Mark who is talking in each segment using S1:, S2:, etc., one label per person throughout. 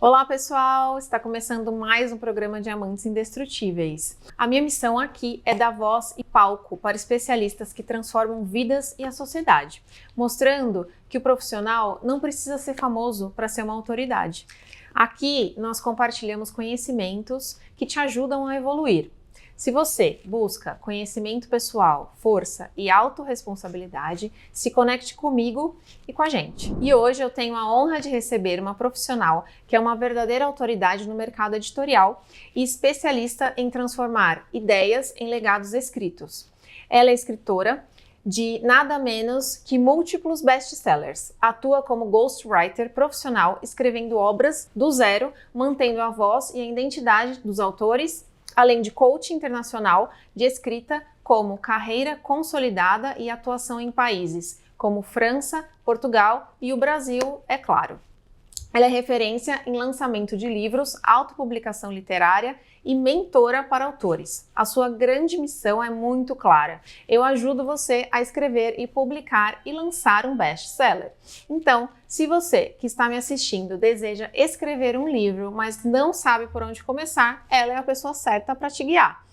S1: Olá pessoal, está começando mais um programa Diamantes Indestrutíveis. A minha missão aqui é dar voz e palco para especialistas que transformam vidas e a sociedade, mostrando que o profissional não precisa ser famoso para ser uma autoridade. Aqui nós compartilhamos conhecimentos que te ajudam a evoluir. Se você busca conhecimento pessoal, força e autorresponsabilidade, se conecte comigo e com a gente. E hoje eu tenho a honra de receber uma profissional que é uma verdadeira autoridade no mercado editorial e especialista em transformar ideias em legados escritos. Ela é escritora de nada menos que múltiplos best-sellers. Atua como ghostwriter profissional, escrevendo obras do zero, mantendo a voz e a identidade dos autores, além de coaching internacional de escrita como carreira consolidada e atuação em países como França, Portugal e o Brasil, é claro. Ela é referência em lançamento de livros, autopublicação literária e mentora para autores. A sua grande missão é muito clara. Eu ajudo você a escrever e publicar e lançar um best-seller. Então, se você que está me assistindo deseja escrever um livro, mas não sabe por onde começar, ela é a pessoa certa para te guiar.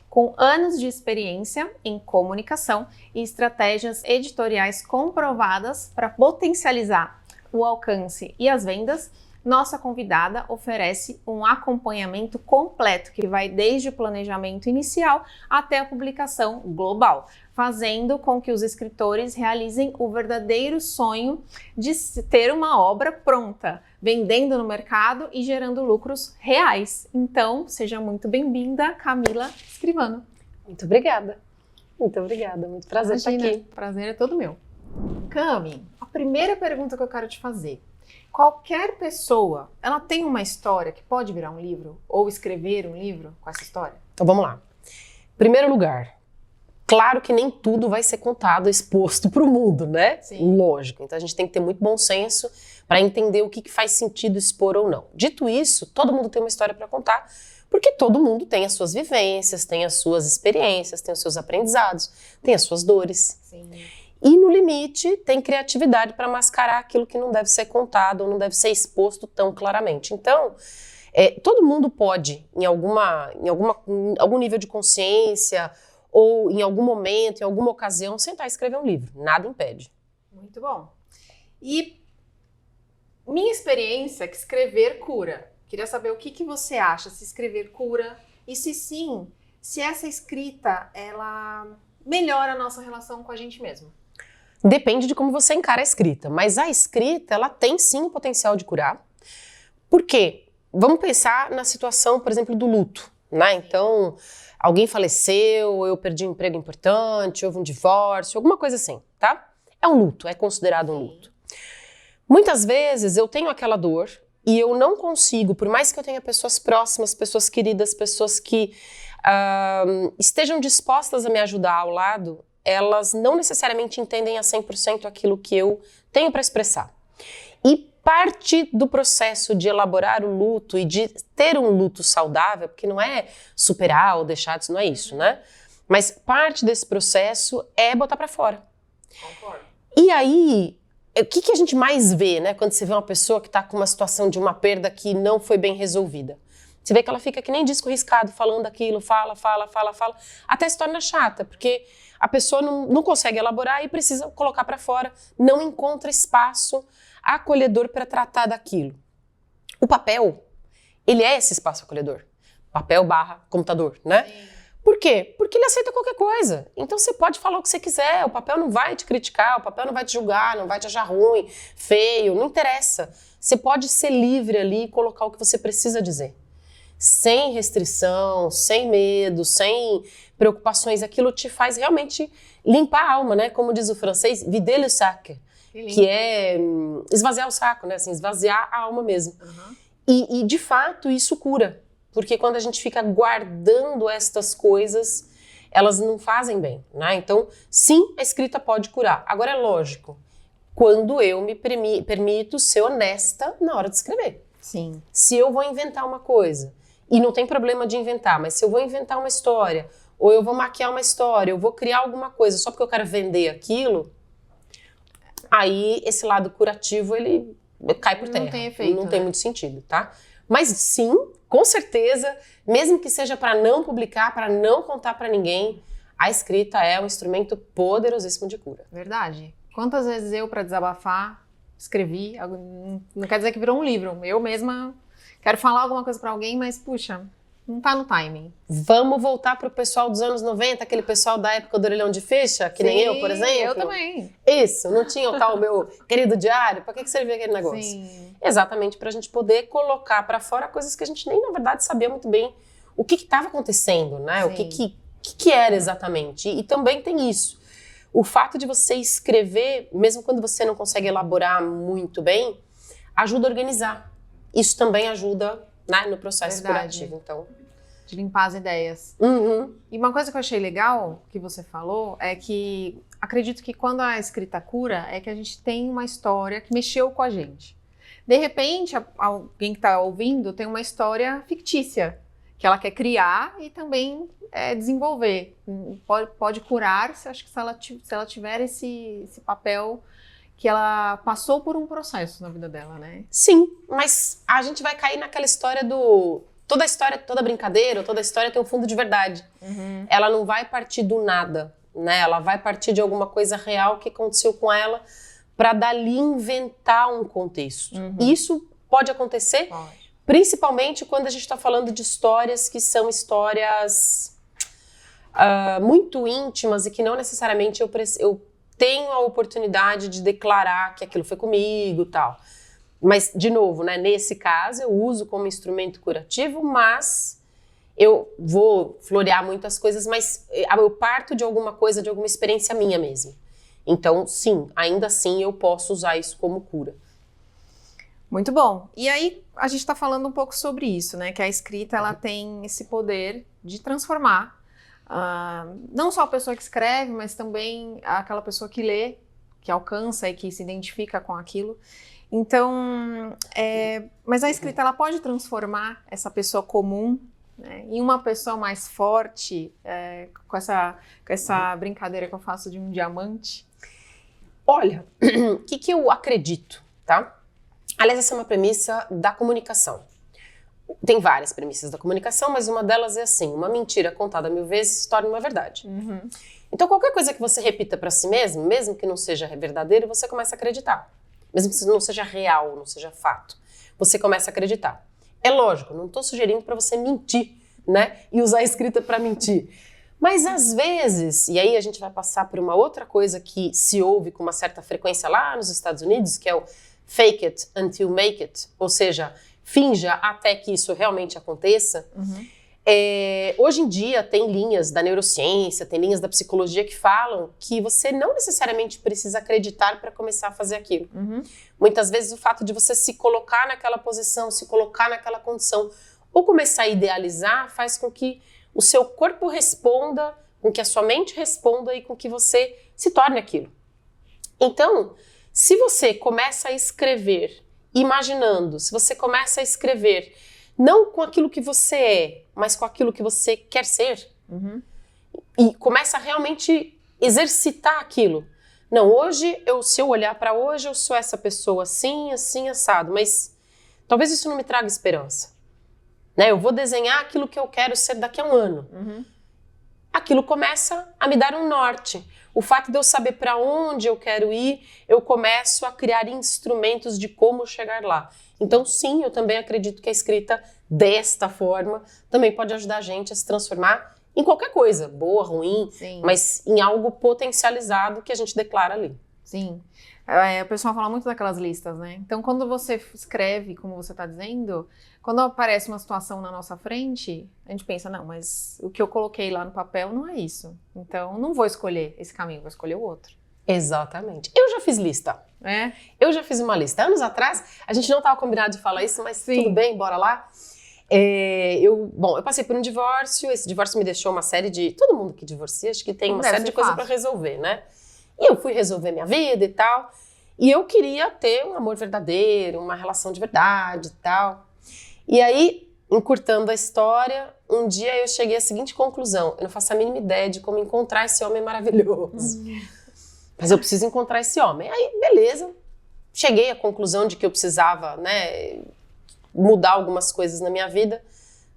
S1: Com anos de experiência em comunicação e estratégias editoriais comprovadas para potencializar o alcance e as vendas, nossa convidada oferece um acompanhamento completo que vai desde o planejamento inicial até a publicação global, fazendo com que os escritores realizem o verdadeiro sonho de ter uma obra pronta, vendendo no mercado e gerando lucros reais. Então, seja muito bem-vinda, Camila Scrivano.
S2: Muito obrigada. Muito prazer estar aqui.
S1: Prazer é todo meu. Cami, a primeira pergunta que eu quero te fazer: qualquer pessoa, ela tem uma história que pode virar um livro ou escrever um livro com essa história?
S2: Então vamos lá. Primeiro lugar, claro que nem tudo vai ser contado, exposto para o mundo, né?
S1: Sim.
S2: Lógico. Então a gente tem que ter muito bom senso para entender o que faz sentido expor ou não. Dito isso, todo mundo tem uma história para contar, porque todo mundo tem as suas vivências, tem as suas experiências, tem os seus aprendizados, tem as suas dores.
S1: Sim.
S2: E no limite tem criatividade para mascarar aquilo que não deve ser contado ou não deve ser exposto tão claramente. Então, todo mundo pode, em algum nível de consciência ou em algum momento, em alguma ocasião, sentar e escrever um livro. Nada impede.
S1: Muito bom. E minha experiência é que escrever cura. Queria saber o que você acha, se escrever cura e se sim, se essa escrita, ela melhora a nossa relação com a gente mesmo.
S2: Depende de como você encara a escrita, mas a escrita, ela tem sim o potencial de curar. Por quê? Vamos pensar na situação, por exemplo, do luto, né? Então, alguém faleceu, eu perdi um emprego importante, houve um divórcio, alguma coisa assim, tá? É um luto, é considerado um luto. Muitas vezes eu tenho aquela dor e eu não consigo, por mais que eu tenha pessoas próximas, pessoas queridas, pessoas que estejam dispostas a me ajudar ao lado, elas não necessariamente entendem a 100% aquilo que eu tenho para expressar. E parte do processo de elaborar o luto e de ter um luto saudável, porque não é superar ou deixar disso, não é isso, né? Mas parte desse processo é botar para fora.
S1: Concordo.
S2: E aí, o que a gente mais vê, né? Quando você vê uma pessoa que está com uma situação de uma perda que não foi bem resolvida. Você vê que ela fica que nem disco riscado, falando aquilo, fala, até se torna chata, porque a pessoa não consegue elaborar e precisa colocar para fora, não encontra espaço acolhedor para tratar daquilo. O papel, ele é esse espaço acolhedor. Papel / computador, né?
S1: Sim.
S2: Por quê? Porque ele aceita qualquer coisa. Então você pode falar o que você quiser, o papel não vai te criticar, o papel não vai te julgar, não vai te achar ruim, feio, não interessa. Você pode ser livre ali e colocar o que você precisa dizer. Sem restrição, sem medo, sem preocupações, aquilo te faz realmente limpar a alma, né? Como diz o francês, vider le sac, que é esvaziar o saco, né? Assim, esvaziar a alma mesmo.
S1: Uhum.
S2: E de fato isso cura, porque quando a gente fica guardando estas coisas, elas não fazem bem, né? Então, sim, a escrita pode curar. Agora é lógico, quando eu me permito ser honesta na hora de escrever.
S1: Sim.
S2: Se eu vou inventar uma coisa, e não tem problema de inventar, mas se eu vou inventar uma história, ou eu vou maquiar uma história, eu vou criar alguma coisa só porque eu quero vender aquilo, aí esse lado curativo, ele cai por terra.
S1: Não tem efeito,
S2: Não
S1: né?
S2: tem muito sentido, tá? Mas sim, com certeza, mesmo que seja para não publicar, para não contar para ninguém, a escrita é um instrumento poderosíssimo de cura.
S1: Verdade. Quantas vezes eu, para desabafar, escrevi, não quer dizer que virou um livro, eu mesma quero falar alguma coisa para alguém, mas puxa, não tá no timing.
S2: Vamos voltar pro pessoal dos anos 90, aquele pessoal da época do orelhão de ficha, que nem eu, por exemplo?
S1: Eu também.
S2: Isso, não tinha o tal meu querido diário? Pra que servia aquele negócio?
S1: Sim.
S2: Exatamente pra gente poder colocar pra fora coisas que a gente nem, na verdade, sabia muito bem o que estava acontecendo, né?
S1: Sim.
S2: O que era exatamente. E também tem isso. O fato de você escrever, mesmo quando você não consegue elaborar muito bem, ajuda a organizar. Isso também ajuda, né, no processo curativo. Então,
S1: de limpar as ideias.
S2: uhum.
S1: E uma coisa que eu achei legal que você falou é que acredito que quando a escrita cura é que a gente tem uma história que mexeu com a gente. De repente, alguém que está ouvindo tem uma história fictícia que ela quer criar e também desenvolver. Pode curar, acho que se ela tiver esse papel que ela passou por um processo na vida dela, né?
S2: Sim, mas a gente vai cair naquela história do... Toda brincadeira, toda história tem um fundo de verdade.
S1: Uhum.
S2: Ela não vai partir do nada, né? Ela vai partir de alguma coisa real que aconteceu com ela para dali inventar um contexto.
S1: Uhum.
S2: E isso pode acontecer, principalmente quando a gente está falando de histórias que são histórias muito íntimas e que não necessariamente eu tenho a oportunidade de declarar que aquilo foi comigo e tal. Mas, de novo, né, nesse caso, eu uso como instrumento curativo, mas eu vou florear muitas coisas, mas eu parto de alguma coisa, de alguma experiência minha mesmo. Então, sim, ainda assim eu posso usar isso como cura.
S1: Muito bom. E aí, a gente está falando um pouco sobre isso, né? Que a escrita, ela tem esse poder de transformar não só a pessoa que escreve, mas também aquela pessoa que lê, que alcança e que se identifica com aquilo. Então, mas a escrita ela pode transformar essa pessoa comum, né, em uma pessoa mais forte, com essa brincadeira que eu faço de um diamante?
S2: Olha, o que eu acredito, tá? Aliás, essa é uma premissa da comunicação. Tem várias premissas da comunicação, mas uma delas é assim, uma mentira contada 1000 vezes se torna uma verdade.
S1: Uhum.
S2: Então, qualquer coisa que você repita para si mesmo que não seja verdadeiro, você começa a acreditar. Mesmo que não seja real, não seja fato, você começa a acreditar. É lógico, não estou sugerindo para você mentir, né? E usar a escrita para mentir. Mas às vezes, e aí a gente vai passar por uma outra coisa que se ouve com uma certa frequência lá nos Estados Unidos, que é o fake it until make it, ou seja, finja até que isso realmente aconteça.
S1: Uhum.
S2: Hoje em dia tem linhas da neurociência, tem linhas da psicologia que falam que você não necessariamente precisa acreditar para começar a fazer aquilo.
S1: Uhum.
S2: Muitas vezes o fato de você se colocar naquela posição, se colocar naquela condição, ou começar a idealizar, faz com que o seu corpo responda, com que a sua mente responda e com que você se torne aquilo. Então, se você começa a escrever, imaginando, se você começa a escrever não com aquilo que você é, mas com aquilo que você quer ser,
S1: uhum.
S2: e começa a realmente exercitar aquilo. Não, hoje, se eu olhar para hoje, eu sou essa pessoa assim, assim, assado, mas talvez isso não me traga esperança. Né? Eu vou desenhar aquilo que eu quero ser daqui a um ano.
S1: Uhum.
S2: Aquilo começa a me dar um norte. O fato de eu saber para onde eu quero ir, eu começo a criar instrumentos de como chegar lá. Então, sim, eu também acredito que a escrita desta forma também pode ajudar a gente a se transformar em qualquer coisa, boa, ruim,
S1: Sim.
S2: mas em algo potencializado que a gente declara ali.
S1: Sim. O pessoal fala muito daquelas listas, né? Então, quando você escreve, como você está dizendo, quando aparece uma situação na nossa frente, a gente pensa, não, mas o que eu coloquei lá no papel não é isso. Então, não vou escolher esse caminho, vou escolher o outro.
S2: Exatamente. Eu já fiz lista. Eu já fiz uma lista. Anos atrás, a gente não estava combinado de falar isso, mas sim, tudo bem, bora lá. Eu passei por um divórcio, esse divórcio me deixou uma série de... Todo mundo que divorcia, acho que tem uma série de coisas para resolver, né? E eu fui resolver minha vida e tal. E eu queria ter um amor verdadeiro, uma relação de verdade e tal. E aí, encurtando a história, um dia eu cheguei à seguinte conclusão. Eu não faço a mínima ideia de como encontrar esse homem maravilhoso. Mas eu preciso encontrar esse homem. Aí, beleza. Cheguei à conclusão de que eu precisava, né, mudar algumas coisas na minha vida.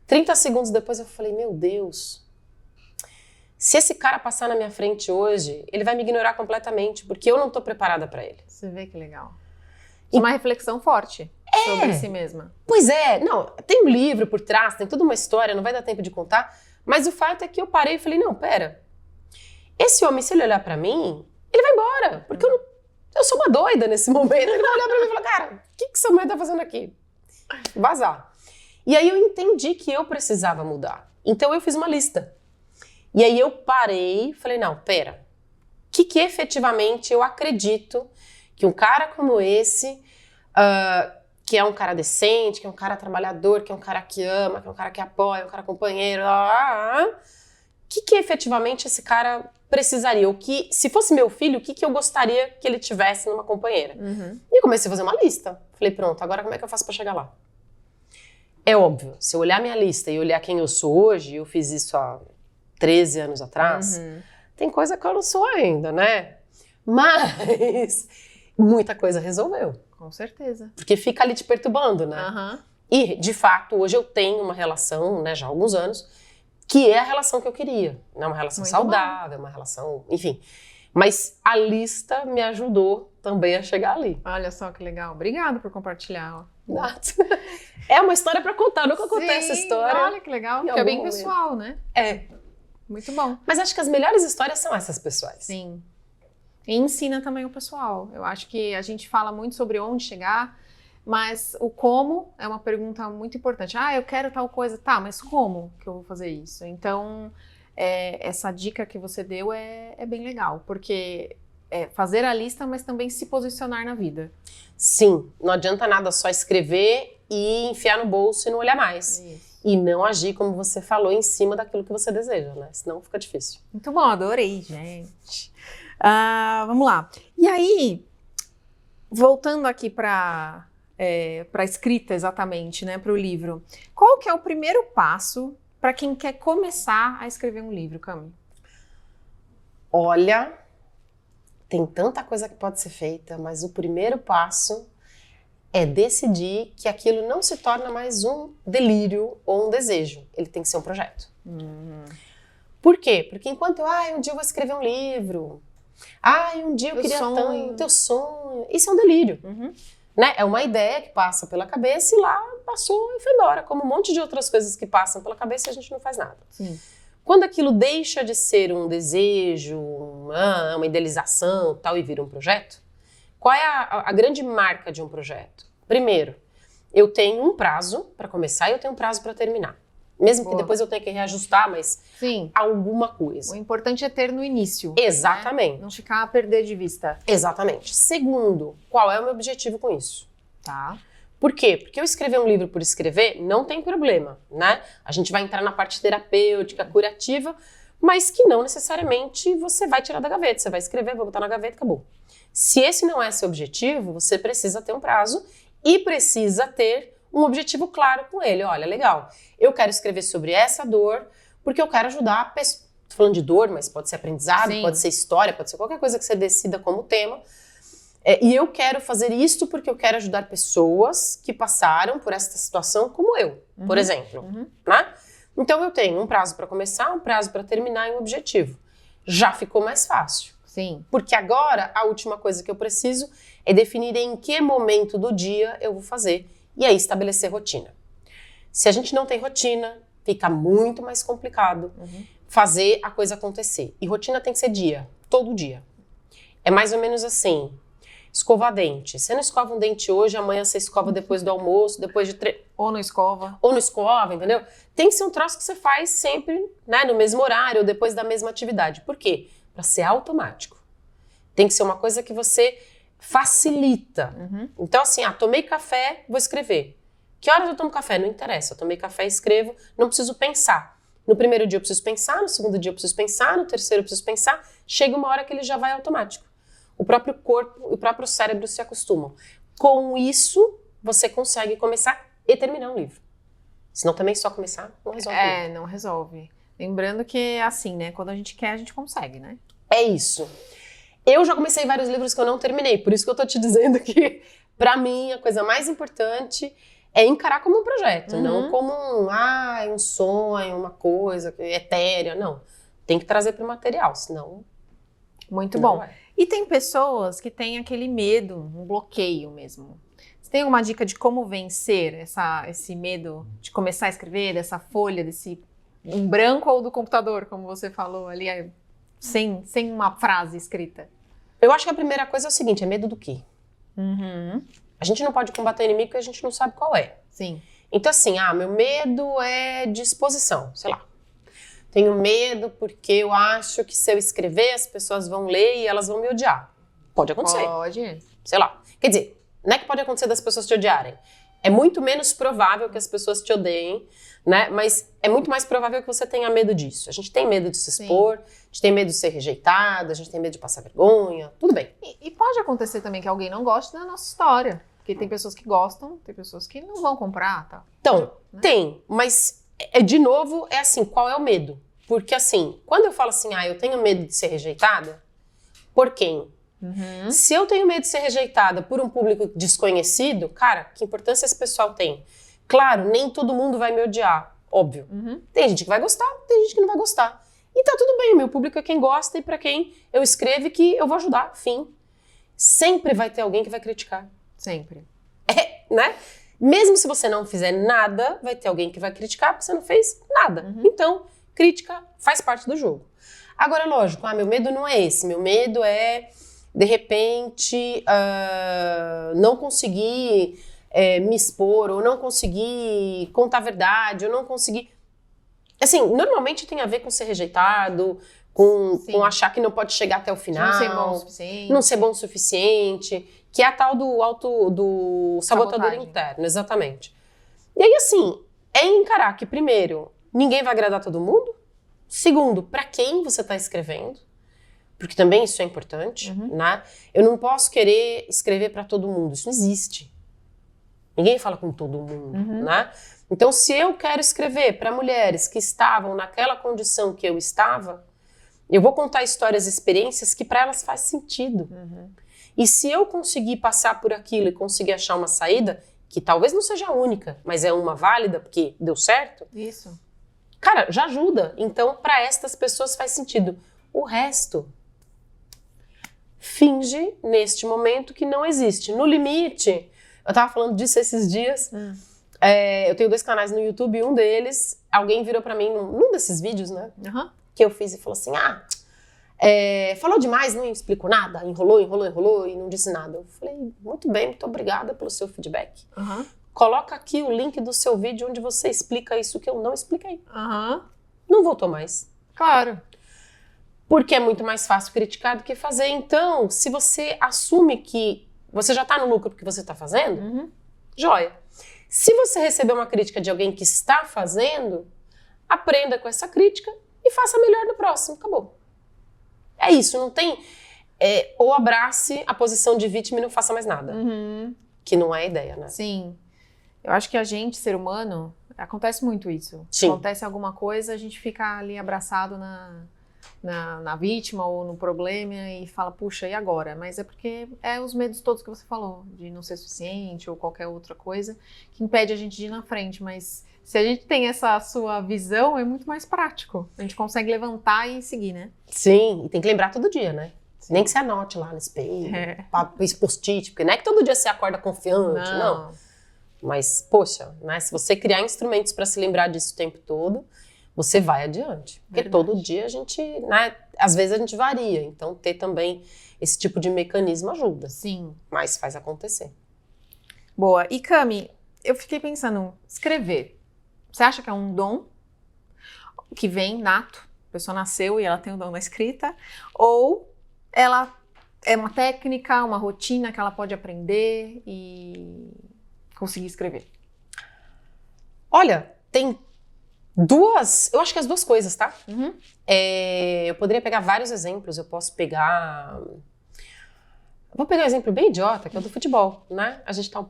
S2: 30 segundos depois eu falei, meu Deus, se esse cara passar na minha frente hoje, ele vai me ignorar completamente, porque eu não tô preparada para ele.
S1: Você vê que legal. Uma reflexão forte sobre si mesma.
S2: Pois é, não, tem um livro por trás, tem toda uma história, não vai dar tempo de contar, mas o fato é que eu parei e falei, não, pera, esse homem, se ele olhar pra mim, ele vai embora, porque eu sou uma doida nesse momento, ele vai olhar pra mim e falar, cara, o que essa mulher tá fazendo aqui? Vazar. E aí eu entendi que eu precisava mudar, então eu fiz uma lista. E aí eu parei e falei, não, pera, o que efetivamente eu acredito que um cara como esse, que é um cara decente, que é um cara trabalhador, que é um cara que ama, que é um cara que apoia, um cara companheiro, o que efetivamente esse cara precisaria? O que, se fosse meu filho, o que eu gostaria que ele tivesse numa companheira? E eu comecei a fazer uma lista. Falei, pronto, agora como é que eu faço pra chegar lá? É óbvio, se eu olhar minha lista e olhar quem eu sou hoje, eu fiz isso há 13 anos atrás, tem coisa que eu não sou ainda, né? Mas muita coisa resolveu.
S1: Com certeza.
S2: Porque fica ali te perturbando, né? E, de fato, hoje eu tenho uma relação, né, já há alguns anos, que é a relação que eu queria. Né? Uma relação saudável, uma relação, enfim. Mas a lista me ajudou também a chegar ali.
S1: Olha só que legal. Obrigada por compartilhar.
S2: É uma história pra contar, nunca contei essa história.
S1: Olha que legal, porque é bem pessoal, né?
S2: É.
S1: Muito bom.
S2: Mas acho que as melhores histórias são essas pessoais.
S1: Sim. E ensina também o pessoal. Eu acho que a gente fala muito sobre onde chegar, mas o como é uma pergunta muito importante. Eu quero tal coisa. Tá, mas como que eu vou fazer isso? Então, essa dica que você deu é bem legal, porque fazer a lista, mas também se posicionar na vida.
S2: Sim, não adianta nada só escrever e enfiar no bolso e não olhar mais.
S1: Isso.
S2: E não agir, como você falou, em cima daquilo que você deseja, né? Senão fica difícil.
S1: Muito bom, adorei, gente. Vamos lá. E aí, voltando aqui para a escrita exatamente, né, para o livro, qual que é o primeiro passo para quem quer começar a escrever um livro, Cami?
S2: Olha, tem tanta coisa que pode ser feita, mas o primeiro passo é decidir que aquilo não se torna mais um delírio ou um desejo. Ele tem que ser um projeto. Por quê? Porque enquanto um dia eu vou escrever um livro, um dia eu queria tanto, teu sonho, isso é um delírio. Né? É uma ideia que passa pela cabeça e lá passou e foi embora, como um monte de outras coisas que passam pela cabeça e a gente não faz nada.
S1: Sim.
S2: Quando aquilo deixa de ser um desejo, uma idealização tal, e vira um projeto, qual é a grande marca de um projeto? Primeiro, eu tenho um prazo para começar e eu tenho um prazo para terminar. Mesmo que depois eu tenha que reajustar, mas alguma coisa.
S1: O importante é ter no início.
S2: Exatamente.
S1: Né? Não ficar a perder de vista.
S2: Exatamente. Segundo, qual é o meu objetivo com isso?
S1: Tá.
S2: Por quê? Porque eu escrever um livro por escrever não tem problema, né? A gente vai entrar na parte terapêutica, curativa, mas que não necessariamente você vai tirar da gaveta. Você vai escrever, vai botar na gaveta e acabou. Se esse não é seu objetivo, você precisa ter um prazo e precisa ter um objetivo claro com ele. Olha, legal, eu quero escrever sobre essa dor porque eu quero ajudar a pessoa. Tô falando de dor, mas pode ser aprendizado, pode ser história, pode ser qualquer coisa que você decida como tema. E eu quero fazer isto porque eu quero ajudar pessoas que passaram por essa situação como eu, por exemplo. Né? Então eu tenho um prazo para começar, um prazo para terminar e um objetivo. Já ficou mais fácil.
S1: Sim.
S2: Porque agora a última coisa que eu preciso é definir em que momento do dia eu vou fazer e aí estabelecer rotina. Se a gente não tem rotina, fica muito mais complicado fazer a coisa acontecer. E rotina tem que ser dia, todo dia. É mais ou menos assim, escovar dente. Você não escova um dente hoje, amanhã você escova depois do almoço, depois de...
S1: Ou não escova.
S2: Ou não escova, entendeu? Tem que ser um troço que você faz sempre, né, no mesmo horário ou depois da mesma atividade. Por quê? Para ser automático. Tem que ser uma coisa que você facilita. Então assim, tomei café, vou escrever. Que horas eu tomo café? Não interessa, eu tomei café e escrevo, não preciso pensar. No primeiro dia eu preciso pensar, no segundo dia eu preciso pensar, no terceiro eu preciso pensar, chega uma hora que ele já vai automático. O próprio corpo e o próprio cérebro se acostumam. Com isso, você consegue começar e terminar um livro. Senão também só começar não resolve.
S1: Não resolve. Lembrando que é assim, né? Quando a gente quer, a gente consegue, né?
S2: É isso. Eu já comecei vários livros que eu não terminei, por isso que eu tô te dizendo que, pra mim, a coisa mais importante é encarar como um projeto, não como um sonho, uma coisa etérea, não. Tem que trazer para o material, senão...
S1: Muito bom. E tem pessoas que têm aquele medo, um bloqueio mesmo. Você tem alguma dica de como vencer esse medo de começar a escrever, dessa folha, desse um branco ou do computador, como você falou ali, sem uma frase escrita?
S2: Eu acho que a primeira coisa é o seguinte, é medo do quê? A gente não pode combater o inimigo porque a gente não sabe qual é.
S1: Sim.
S2: Então assim, meu medo é de exposição, sei lá. Tenho medo porque eu acho que se eu escrever, as pessoas vão ler e elas vão me odiar. Pode acontecer.
S1: Pode.
S2: Sei lá. Quer dizer, não é que pode acontecer das pessoas te odiarem. É muito menos provável que as pessoas te odeiem, né? Mas é muito mais provável que você tenha medo disso. A gente tem medo de se expor, a gente tem medo de ser rejeitado, a gente tem medo de passar vergonha, tudo bem.
S1: E pode acontecer também que alguém não goste da nossa história. Porque tem pessoas que gostam, tem pessoas que não vão comprar, tá?
S2: Então, tem, mas de novo, é assim, qual é o medo? Porque assim, quando eu falo assim, eu tenho medo de ser rejeitada, por quem? Se eu tenho medo de ser rejeitada por um público desconhecido, cara, que importância esse pessoal tem? Claro, nem todo mundo vai me odiar, óbvio. Tem gente que vai gostar, tem gente que não vai gostar. E tá tudo bem, o meu público é quem gosta e pra quem eu escrevo que eu vou ajudar, fim. Sempre vai ter alguém que vai criticar.
S1: Sempre.
S2: Né? Mesmo se você não fizer nada, vai ter alguém que vai criticar porque você não fez nada. Então, crítica faz parte do jogo. Agora, lógico, meu medo não é esse. Meu medo é, de repente, não conseguir me expor, ou não conseguir contar a verdade, ou não conseguir... Assim, normalmente tem a ver com ser rejeitado, com achar que não pode chegar até o final.
S1: Não ser bom o suficiente.
S2: Não ser bom o suficiente, que é a tal do sabotador
S1: Sabotagem.
S2: interno, exatamente. E aí, assim, é encarar que, primeiro, ninguém vai agradar todo mundo. Segundo, para quem você está escrevendo, porque também isso é importante, né? Eu não posso querer escrever para todo mundo, isso não existe. Ninguém fala com todo mundo, né? Então, se eu quero escrever para mulheres que estavam naquela condição que eu estava, eu vou contar histórias e experiências que para elas faz sentido. E se eu conseguir passar por aquilo e conseguir achar uma saída, que talvez não seja a única, mas é uma válida, porque deu certo,
S1: Isso.
S2: cara, já ajuda. Então, para estas pessoas faz sentido. O resto, finge neste momento que não existe. No limite, eu tava falando disso esses dias, eu tenho 2 canais no YouTube e um deles, alguém virou pra mim num desses vídeos, né, que eu fiz e falou assim, falou demais, não explicou nada, enrolou e não disse nada. Eu falei, muito bem, muito obrigada pelo seu feedback. Coloca aqui o link do seu vídeo onde você explica isso que eu não expliquei. Não voltou mais.
S1: Claro.
S2: Porque é muito mais fácil criticar do que fazer. Então, se você assume que você já tá no lucro porque você tá fazendo, joia. Se você receber uma crítica de alguém que está fazendo, aprenda com essa crítica e faça melhor no próximo. Acabou. É isso, não tem... ou abrace a posição de vítima e não faça mais nada. Que não é a ideia, né?
S1: Sim. Eu acho que a gente, ser humano, acontece muito isso.
S2: Sim.
S1: Acontece alguma coisa, a gente fica ali abraçado na vítima ou no problema e fala, puxa, e agora? Mas é porque é os medos todos que você falou, de não ser suficiente ou qualquer outra coisa, que impede a gente de ir na frente. Mas se a gente tem essa sua visão, é muito mais prático. A gente consegue levantar e seguir, né?
S2: Sim, e tem que lembrar todo dia, né? Sim. Nem que você anote lá no espelho, post-it, porque não é que todo dia você acorda confiante, não. Mas, poxa, né, se você criar instrumentos para se lembrar disso o tempo todo, você vai adiante. Porque todo dia a gente, né, às vezes a gente varia, então ter também esse tipo de mecanismo ajuda.
S1: Sim.
S2: Mas faz acontecer.
S1: Boa. E Cami, eu fiquei pensando, escrever, você acha que é um dom que vem nato? A pessoa nasceu e ela tem o dom da escrita? Ou ela é uma técnica, uma rotina que ela pode aprender e conseguir escrever?
S2: Olha, tem eu acho que as duas coisas, tá? Eu poderia pegar vários exemplos, eu posso pegar... Vou pegar um exemplo bem idiota, que é o do futebol, né? A gente tá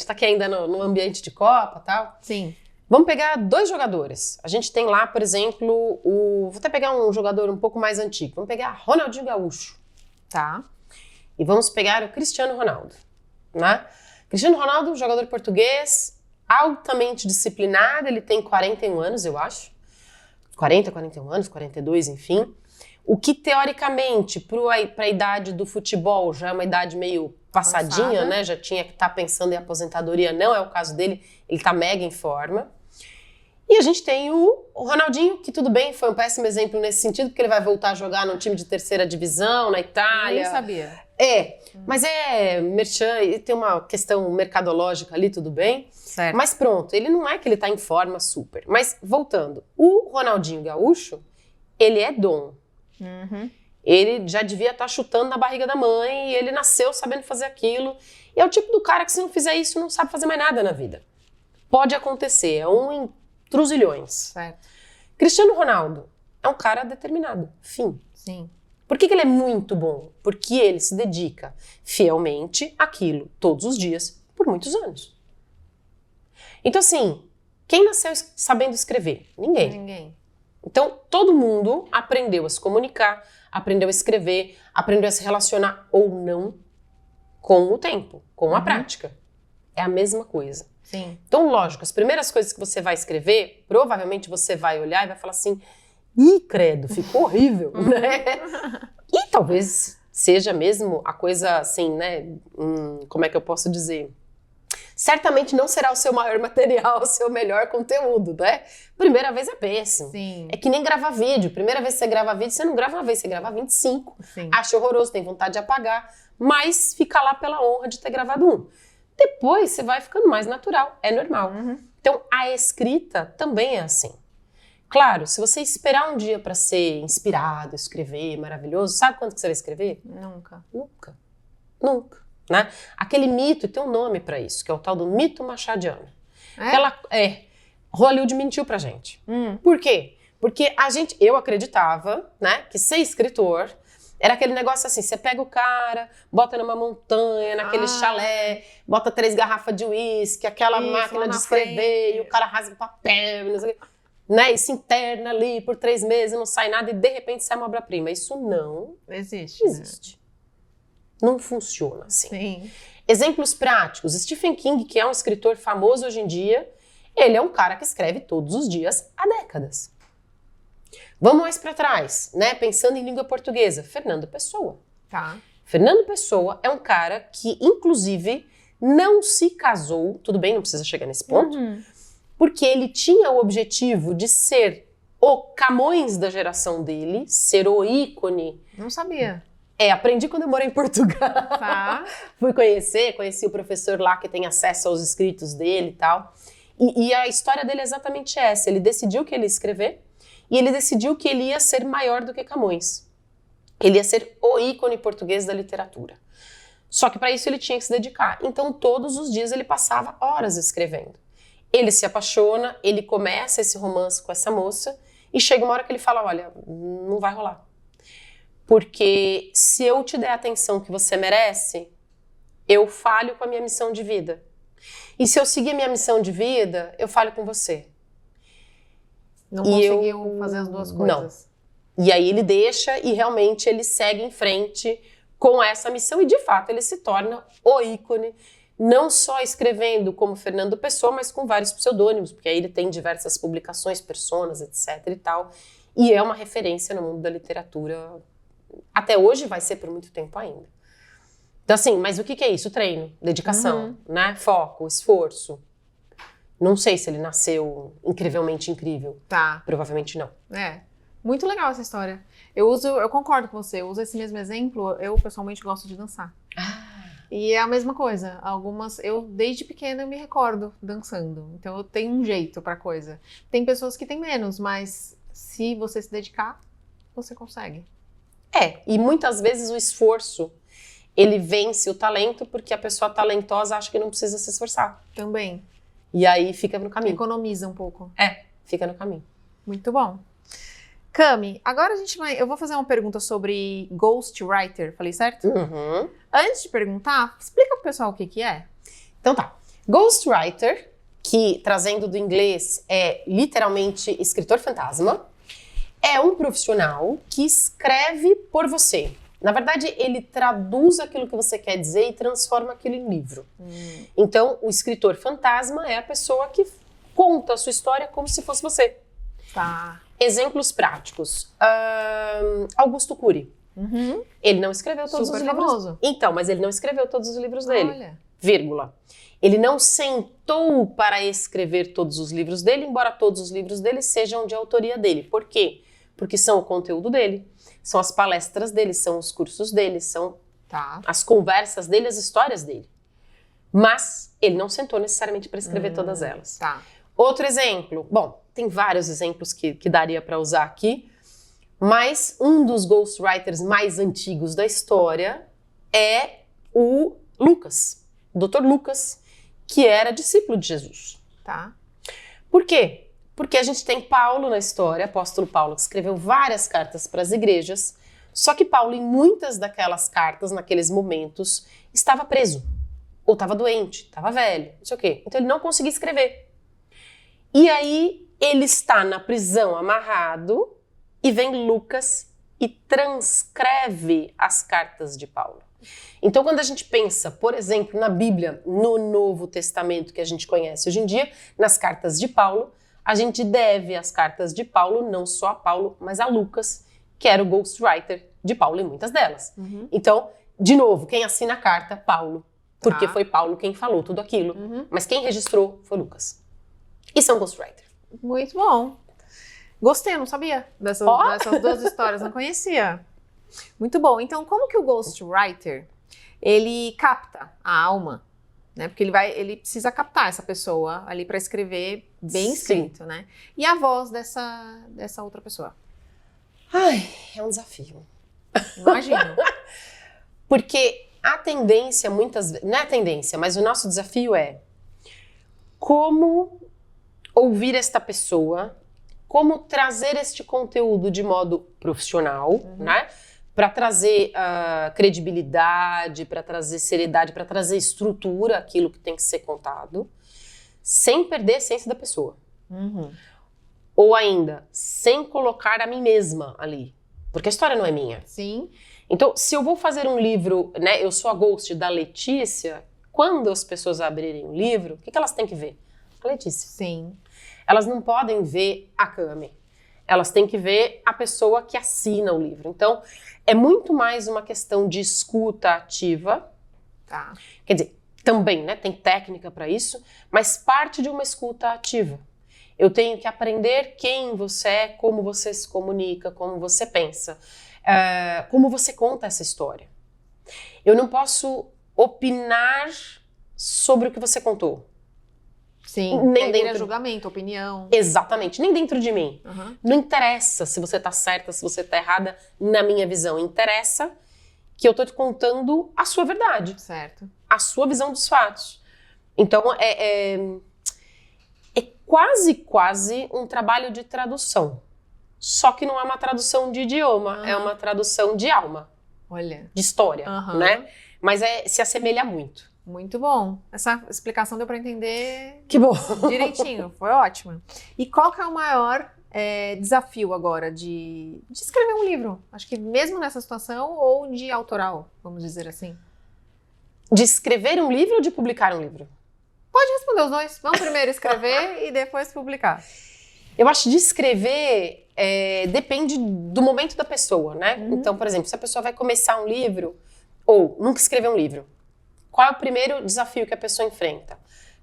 S2: aqui ainda no ambiente de Copa e tal.
S1: Sim.
S2: Vamos pegar 2 jogadores. A gente tem lá, por exemplo, vou até pegar um jogador um pouco mais antigo. Vamos pegar Ronaldinho Gaúcho.
S1: Tá.
S2: E vamos pegar o Cristiano Ronaldo, né? Cristiano Ronaldo, jogador português, altamente disciplinado, ele tem 41 anos, eu acho. 41 anos, 42, enfim. O que, teoricamente, para a idade do futebol, já é uma idade meio passadinha,
S1: Avançada.
S2: né? Já tinha que estar pensando em aposentadoria, não é o caso dele, ele está mega em forma. E a gente tem o Ronaldinho, que tudo bem, foi um péssimo exemplo nesse sentido, porque ele vai voltar a jogar num time de terceira divisão, na Itália.
S1: Nem sabia.
S2: Mas é merchan, e tem uma questão mercadológica ali, tudo bem.
S1: Certo.
S2: Mas pronto, ele não é que ele tá em forma super. Mas voltando, o Ronaldinho Gaúcho, ele é dom.
S1: Uhum.
S2: Ele já devia estar chutando na barriga da mãe, e ele nasceu sabendo fazer aquilo. E é o tipo do cara que, se não fizer isso, não sabe fazer mais nada na vida. Pode acontecer, é um em truzilhões.
S1: Certo.
S2: Cristiano Ronaldo é um cara determinado, fim.
S1: Sim.
S2: Por que ele é muito bom? Porque ele se dedica fielmente àquilo, todos os dias, por muitos anos. Então, assim, quem nasceu sabendo escrever? Ninguém. Então, todo mundo aprendeu a se comunicar, aprendeu a escrever, aprendeu a se relacionar ou não com o tempo, com a prática. É a mesma coisa.
S1: Sim.
S2: Então, lógico, as primeiras coisas que você vai escrever, provavelmente você vai olhar e vai falar assim, ih, credo, ficou horrível, né? E talvez seja mesmo a coisa assim, né? Como é que eu posso dizer? Certamente não será o seu maior material, o seu melhor conteúdo, né? Primeira vez é péssimo.
S1: Sim.
S2: É que nem gravar vídeo. Primeira vez que você grava vídeo, você não grava uma vez, você grava 25.
S1: Sim.
S2: Acha horroroso, tem vontade de apagar, mas fica lá pela honra de ter gravado um. Depois você vai ficando mais natural, é normal. Então a escrita também é assim. Claro, se você esperar um dia para ser inspirado, escrever, maravilhoso, sabe quanto que você vai escrever?
S1: Nunca.
S2: Nunca. Né? Aquele mito, tem um nome para isso, que é o tal do mito machadiano. Hollywood mentiu pra gente. Por quê? Porque eu acreditava, né, que ser escritor era aquele negócio assim, você pega o cara, bota numa montanha, naquele chalé, bota 3 garrafas de uísque, aquela máquina de escrever, e o cara rasga o papel, não sei o quê, né, e se interna ali por 3 meses, não sai nada, e de repente sai uma obra-prima. Isso não
S1: existe.
S2: existe. Não funciona assim.
S1: Sim.
S2: Exemplos práticos. Stephen King, que é um escritor famoso hoje em dia, ele é um cara que escreve todos os dias há décadas. Vamos mais para trás, né? Pensando em língua portuguesa. Fernando Pessoa.
S1: Tá.
S2: Fernando Pessoa é um cara que, inclusive, não se casou, tudo bem, não precisa chegar nesse ponto, porque ele tinha o objetivo de ser o Camões da geração dele, ser o ícone.
S1: Não sabia.
S2: Aprendi quando eu morei em Portugal.
S1: Tá.
S2: Fui conheci o professor lá que tem acesso aos escritos dele e tal. E a história dele é exatamente essa. Ele decidiu que ele ia escrever e ele decidiu que ele ia ser maior do que Camões. Ele ia ser o ícone português da literatura. Só que para isso ele tinha que se dedicar. Então todos os dias ele passava horas escrevendo. Ele se apaixona, ele começa esse romance com essa moça e chega uma hora que ele fala, olha, não vai rolar. Porque se eu te der a atenção que você merece, eu falho com a minha missão de vida. E se eu seguir a minha missão de vida, eu falho com você.
S1: Não conseguiu fazer as duas coisas.
S2: Não. E aí ele deixa e realmente ele segue em frente com essa missão e de fato ele se torna o ícone, não só escrevendo como Fernando Pessoa, mas com vários pseudônimos, porque aí ele tem diversas publicações, personas, etc e tal. E é uma referência no mundo da literatura. Até hoje vai ser por muito tempo ainda. Então assim, mas o que é isso? Treino, dedicação, né? Foco, esforço. Não sei se ele nasceu incrivelmente incrível.
S1: Tá.
S2: Provavelmente não.
S1: Muito legal essa história. Eu concordo com você, eu uso esse mesmo exemplo, eu pessoalmente gosto de dançar. E é a mesma coisa, eu desde pequena eu me recordo dançando, então eu tenho um jeito pra coisa. Tem pessoas que têm menos, mas se você se dedicar, você consegue.
S2: E muitas vezes o esforço, ele vence o talento porque a pessoa talentosa acha que não precisa se esforçar.
S1: Também.
S2: E aí fica no caminho.
S1: Economiza um pouco.
S2: Fica no caminho.
S1: Muito bom. Cami, agora eu vou fazer uma pergunta sobre ghostwriter, falei certo? Antes de perguntar, explica pro pessoal o que é.
S2: Então tá. Ghostwriter, que trazendo do inglês é literalmente escritor fantasma, é um profissional que escreve por você. Na verdade, ele traduz aquilo que você quer dizer e transforma aquilo em livro. Então, o escritor fantasma é a pessoa que conta a sua história como se fosse você.
S1: Tá.
S2: Exemplos práticos. Augusto Cury. Ele não escreveu todos
S1: Super
S2: os livros.
S1: famoso.
S2: Então, mas ele não escreveu todos os livros dele.
S1: Olha.
S2: Vírgula. Ele não sentou para escrever todos os livros dele, embora todos os livros dele sejam de autoria dele. Por quê? Porque são o conteúdo dele, são as palestras dele, são os cursos dele, são as conversas dele, as histórias dele. Mas ele não sentou necessariamente para escrever todas elas.
S1: Tá.
S2: Outro exemplo, bom, tem vários exemplos que daria para usar aqui, mas um dos ghostwriters mais antigos da história é o Lucas, o Dr. Lucas, que era discípulo de Jesus.
S1: Tá.
S2: Por quê? Porque a gente tem Paulo na história, apóstolo Paulo, que escreveu várias cartas para as igrejas, só que Paulo, em muitas daquelas cartas, naqueles momentos, estava preso, ou estava doente, estava velho, não sei o quê. Então ele não conseguia escrever. E aí ele está na prisão amarrado e vem Lucas e transcreve as cartas de Paulo. Então, quando a gente pensa, por exemplo, na Bíblia, no Novo Testamento que a gente conhece hoje em dia, nas cartas de Paulo, a gente deve as cartas de Paulo não só a Paulo, mas a Lucas, que era o ghostwriter de Paulo em muitas delas. Então, de novo, quem assina a carta? Paulo. Porque foi Paulo quem falou tudo aquilo. Mas quem registrou foi Lucas. Isso é um ghostwriter.
S1: Muito bom. Gostei, eu não sabia dessas duas histórias, não conhecia. Muito bom. Então, como que o ghostwriter, ele capta a alma, né? Porque ele precisa captar essa pessoa ali para escrever bem escrito, né? E a voz dessa outra pessoa?
S2: Ai, é um desafio.
S1: Imagino.
S2: Porque a tendência, muitas vezes, não é a tendência, mas o nosso desafio é como ouvir esta pessoa, como trazer este conteúdo de modo profissional, né? Para trazer credibilidade, para trazer seriedade, para trazer estrutura, aquilo que tem que ser contado, sem perder a essência da pessoa. Ou ainda, sem colocar a mim mesma ali. Porque a história não é minha.
S1: Sim.
S2: Então, se eu vou fazer um livro, né, eu sou a ghost da Letícia, quando as pessoas abrirem o livro, o que elas têm que ver? A Letícia.
S1: Sim.
S2: Elas não podem ver a Cami. Elas têm que ver a pessoa que assina o livro. Então, é muito mais uma questão de escuta ativa.
S1: Tá.
S2: Quer dizer, também, né, tem técnica para isso, mas parte de uma escuta ativa. Eu tenho que aprender quem você é, como você se comunica, como você pensa, como você conta essa história. Eu não posso opinar sobre o que você contou.
S1: Sim,
S2: nem
S1: dentro... julgamento, opinião.
S2: Exatamente, nem dentro de mim. Não interessa se você tá certa, se você tá errada, na minha visão. Interessa que eu tô te contando a sua verdade.
S1: Certo.
S2: A sua visão dos fatos. Então, é quase um trabalho de tradução. Só que não é uma tradução de idioma, é uma tradução de alma.
S1: Olha.
S2: De história, né? Mas se assemelha muito.
S1: Muito bom. Essa explicação deu para entender.
S2: Que bom.
S1: Direitinho, foi ótimo. E qual que é o maior desafio agora de escrever um livro? Acho que mesmo nessa situação ou de autoral, vamos dizer assim.
S2: De escrever um livro ou de publicar um livro?
S1: Pode responder os dois. Vamos primeiro escrever e depois publicar.
S2: Eu acho que de escrever depende do momento da pessoa, né? Então, por exemplo, se a pessoa vai começar um livro ou nunca escreveu um livro, qual é o primeiro desafio que a pessoa enfrenta?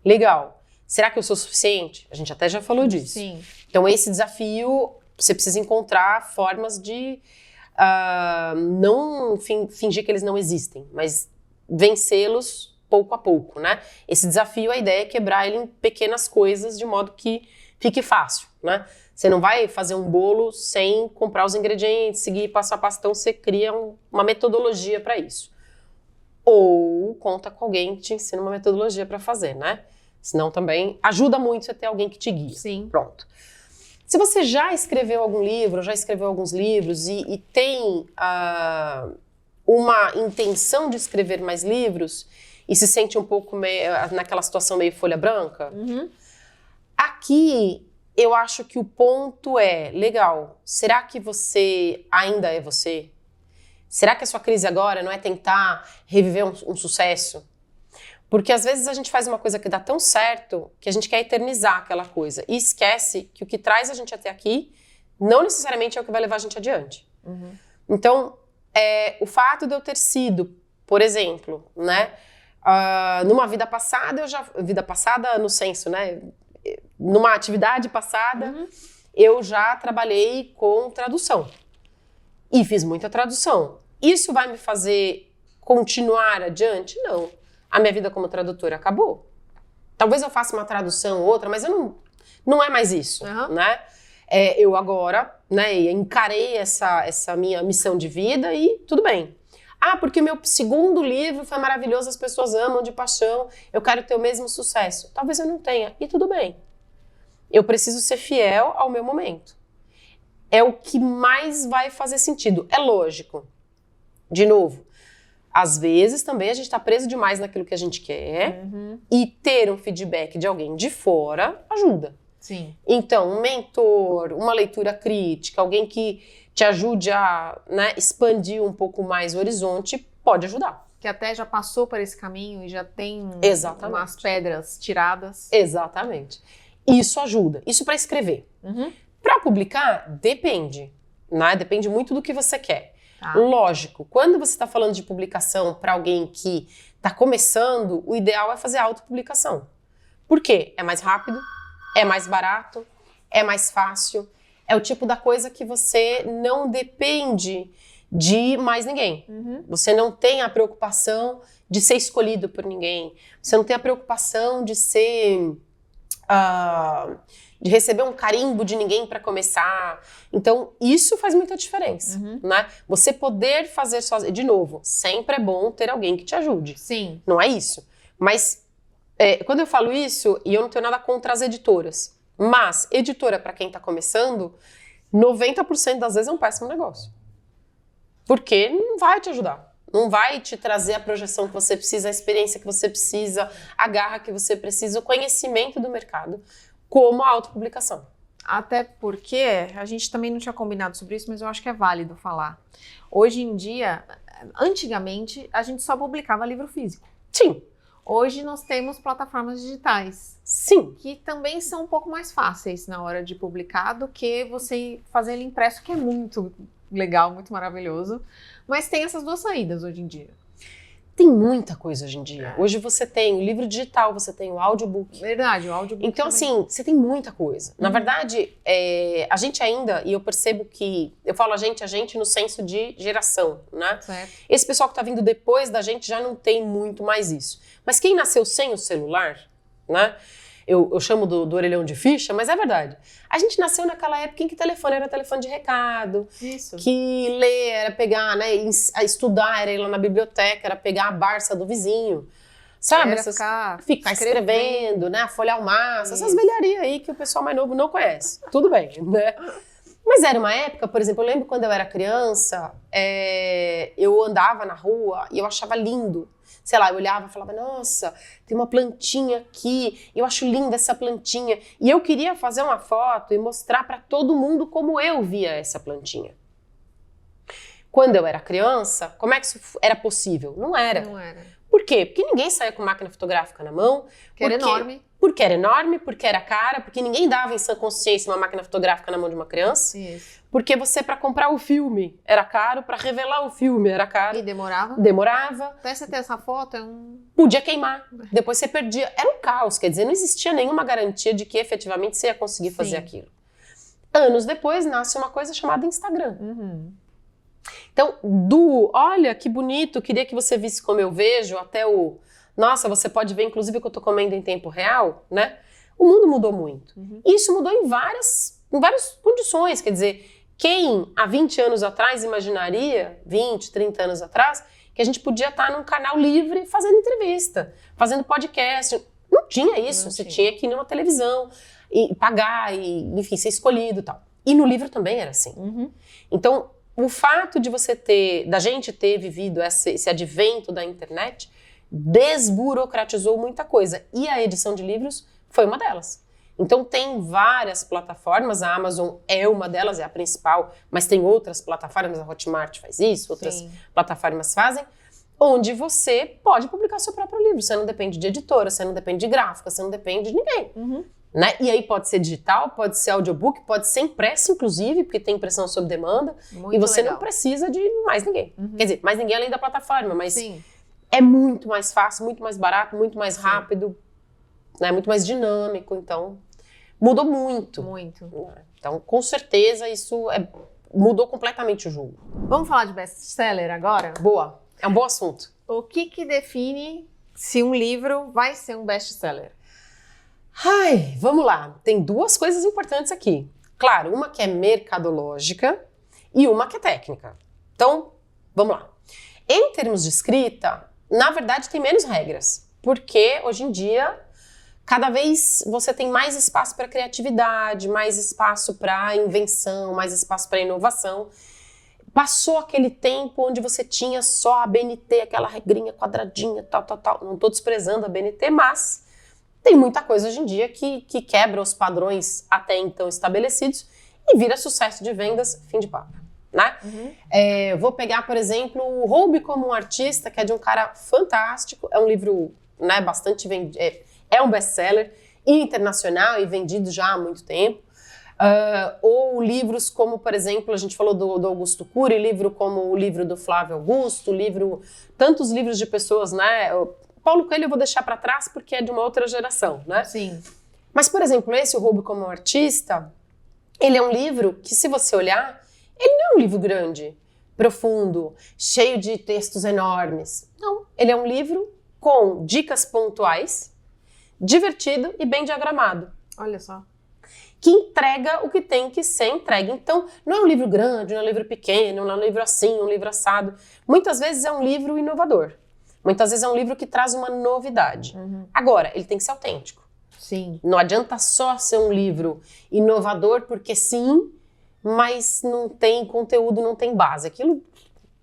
S2: Legal. Será que eu sou suficiente? A gente até já falou disso.
S1: Sim.
S2: Então, esse desafio, você precisa encontrar formas de não fingir que eles não existem, mas vencê-los pouco a pouco, né? Esse desafio, a ideia é quebrar ele em pequenas coisas de modo que fique fácil, né? Você não vai fazer um bolo sem comprar os ingredientes, seguir passo a passo, então você cria uma metodologia para isso. Ou conta com alguém que te ensina uma metodologia para fazer, né? Senão também ajuda muito você ter alguém que te guia.
S1: Sim.
S2: Pronto. Se você já escreveu algum livro, já escreveu alguns livros e tem uma intenção de escrever mais livros e se sente um pouco naquela situação meio folha branca, aqui eu acho que o ponto é, legal, será que você ainda é você? Será que a sua crise agora não é tentar reviver um sucesso? Porque às vezes a gente faz uma coisa que dá tão certo que a gente quer eternizar aquela coisa e esquece que o que traz a gente até aqui não necessariamente é o que vai levar a gente adiante. Então, o fato de eu ter sido, por exemplo, né, numa vida passada, vida passada no senso, né, numa atividade passada, eu já trabalhei com tradução e fiz muita tradução. Isso vai me fazer continuar adiante? Não. A minha vida como tradutora acabou. Talvez eu faça uma tradução ou outra, mas não é mais isso, né? Eu agora, né, encarei essa minha missão de vida e tudo bem. Porque meu segundo livro foi maravilhoso, as pessoas amam de paixão, eu quero ter o mesmo sucesso. Talvez eu não tenha, e tudo bem. Eu preciso ser fiel ao meu momento. É o que mais vai fazer sentido. É lógico. De novo, às vezes também a gente está preso demais naquilo que a gente quer e ter um feedback de alguém de fora ajuda.
S1: Sim.
S2: Então, um mentor, uma leitura crítica, alguém que te ajude a, né, expandir um pouco mais o horizonte, pode ajudar.
S1: Que até já passou por esse caminho e já tem umas pedras tiradas.
S2: Exatamente. Isso ajuda. Isso para escrever. Para publicar, depende. Né? Depende muito do que você quer. Lógico, quando você está falando de publicação para alguém que está começando, o ideal é fazer autopublicação. Por quê? É mais rápido, é mais barato, é mais fácil, é o tipo da coisa que você não depende de mais ninguém. Você não tem a preocupação de ser escolhido por ninguém, você não tem a preocupação de ser... de receber um carimbo de ninguém para começar. Então, isso faz muita diferença, né? Você poder fazer sozinho. De novo, sempre é bom ter alguém que te ajude.
S1: Sim.
S2: Não é isso. Mas, quando eu falo isso, e eu não tenho nada contra as editoras, mas editora, para quem está começando, 90% das vezes é um péssimo negócio. Porque não vai te ajudar. Não vai te trazer a projeção que você precisa, a experiência que você precisa, a garra que você precisa, o conhecimento do mercado, como a autopublicação.
S1: Até porque a gente também não tinha combinado sobre isso, mas eu acho que é válido falar. Hoje em dia, antigamente, a gente só publicava livro físico.
S2: Sim.
S1: Hoje nós temos plataformas digitais.
S2: Sim.
S1: Que também são um pouco mais fáceis na hora de publicar do que você fazer ele impresso, que é muito legal, muito maravilhoso. Mas tem essas duas saídas hoje em dia.
S2: Tem muita coisa hoje em dia. Hoje você tem o livro digital, você tem o audiobook.
S1: Verdade, o audiobook.
S2: Então,
S1: também.
S2: assim, você tem muita coisa. Na verdade, a gente ainda, e eu percebo que, eu falo a gente no senso de geração, né?
S1: Certo.
S2: Esse pessoal que tá vindo depois da gente já não tem muito mais isso. Mas quem nasceu sem o celular, né? Eu chamo do orelhão de ficha, mas é verdade. A gente nasceu naquela época em que telefone era telefone de recado.
S1: Isso.
S2: Que ler era pegar, né? Estudar era ir lá na biblioteca, era pegar a Barça do vizinho. Sabe?
S1: Era
S2: ficar escrevendo, né? Folhar o maço. Essas velharias aí que o pessoal mais novo não conhece. Tudo bem, né? Mas era uma época, por exemplo, eu lembro quando eu era criança, eu andava na rua e eu achava lindo. Sei lá, eu olhava e falava, nossa, tem uma plantinha aqui, eu acho linda essa plantinha. E eu queria fazer uma foto e mostrar para todo mundo como eu via essa plantinha. Quando eu era criança, como é que isso era possível? Não era.
S1: Não era.
S2: Por quê? Porque ninguém saía com máquina fotográfica na mão.
S1: Porque era enorme.
S2: Porque era enorme, porque era cara, porque ninguém dava em sã consciência uma máquina fotográfica na mão de uma criança.
S1: Isso.
S2: Porque você, para comprar o filme, era caro, para revelar o filme, era caro.
S1: E demorava?
S2: Demorava.
S1: Até você ter essa foto
S2: Podia queimar. Depois você perdia. Era um caos, quer dizer, não existia nenhuma garantia de que efetivamente você ia conseguir fazer aquilo. Anos depois, nasce uma coisa chamada Instagram. Então, olha que bonito, queria que você visse como eu vejo, até nossa, você pode ver inclusive o que eu tô comendo em tempo real, né? O mundo mudou muito. E isso mudou em várias condições, quer dizer, quem há 20 anos atrás imaginaria, 20, 30 anos atrás, que a gente podia estar num canal livre fazendo entrevista, fazendo podcast. Não tinha isso, você tinha que ir numa televisão e pagar, e, enfim, ser escolhido e tal. E no livro também era assim. Então, o fato de da gente ter vivido esse advento da internet desburocratizou muita coisa. E a edição de livros foi uma delas. Então tem várias plataformas, a Amazon é uma delas, é a principal, mas tem outras plataformas, a Hotmart faz isso, outras plataformas fazem, onde você pode publicar seu próprio livro. Você não depende de editora, você não depende de gráfica, você não depende de ninguém. Né? E aí pode ser digital, pode ser audiobook, pode ser impresso, inclusive, porque tem impressão sob demanda.
S1: Muito
S2: e você
S1: legal.
S2: não precisa de mais ninguém. Quer dizer, mais ninguém além da plataforma, mas
S1: Sim.
S2: é muito mais fácil, muito mais barato, muito mais rápido, né? Muito mais dinâmico. Então, mudou muito.
S1: Muito.
S2: Né? Então, com certeza, isso mudou completamente o jogo.
S1: Vamos falar de best-seller agora?
S2: Boa. É um bom assunto.
S1: O que define se um livro vai ser um best-seller?
S2: Ai, vamos lá. Tem duas coisas importantes aqui. Claro, uma que é mercadológica e uma que é técnica. Então, vamos lá. Em termos de escrita, na verdade tem menos regras, porque hoje em dia cada vez você tem mais espaço para criatividade, mais espaço para invenção, mais espaço para inovação. Passou aquele tempo onde você tinha só a BNT, aquela regrinha quadradinha, tal. Não estou desprezando a BNT, mas tem muita coisa hoje em dia que quebra os padrões até então estabelecidos e vira sucesso de vendas, fim de papo, né? Vou pegar, por exemplo, o Roube como um Artista, que é de um cara fantástico, é um livro, né, bastante vendido, é um best-seller internacional e vendido já há muito tempo. Ou livros como, por exemplo, a gente falou do Augusto Cury, livro como o livro do Flávio Augusto, tantos livros de pessoas, né? Paulo Coelho eu vou deixar para trás porque é de uma outra geração, né?
S1: Sim.
S2: Mas, por exemplo, esse O Roube como um Artista, ele é um livro que, se você olhar, ele não é um livro grande, profundo, cheio de textos enormes. Não, ele é um livro com dicas pontuais, divertido e bem diagramado.
S1: Olha só.
S2: Que entrega o que tem que ser entregue. Então, não é um livro grande, não é um livro pequeno, não é um livro assim, um livro assado. Muitas vezes é um livro inovador. Muitas vezes é um livro que traz uma novidade. Agora, ele tem que ser autêntico.
S1: Sim.
S2: Não adianta só ser um livro inovador, porque sim, mas não tem conteúdo, não tem base. Aquilo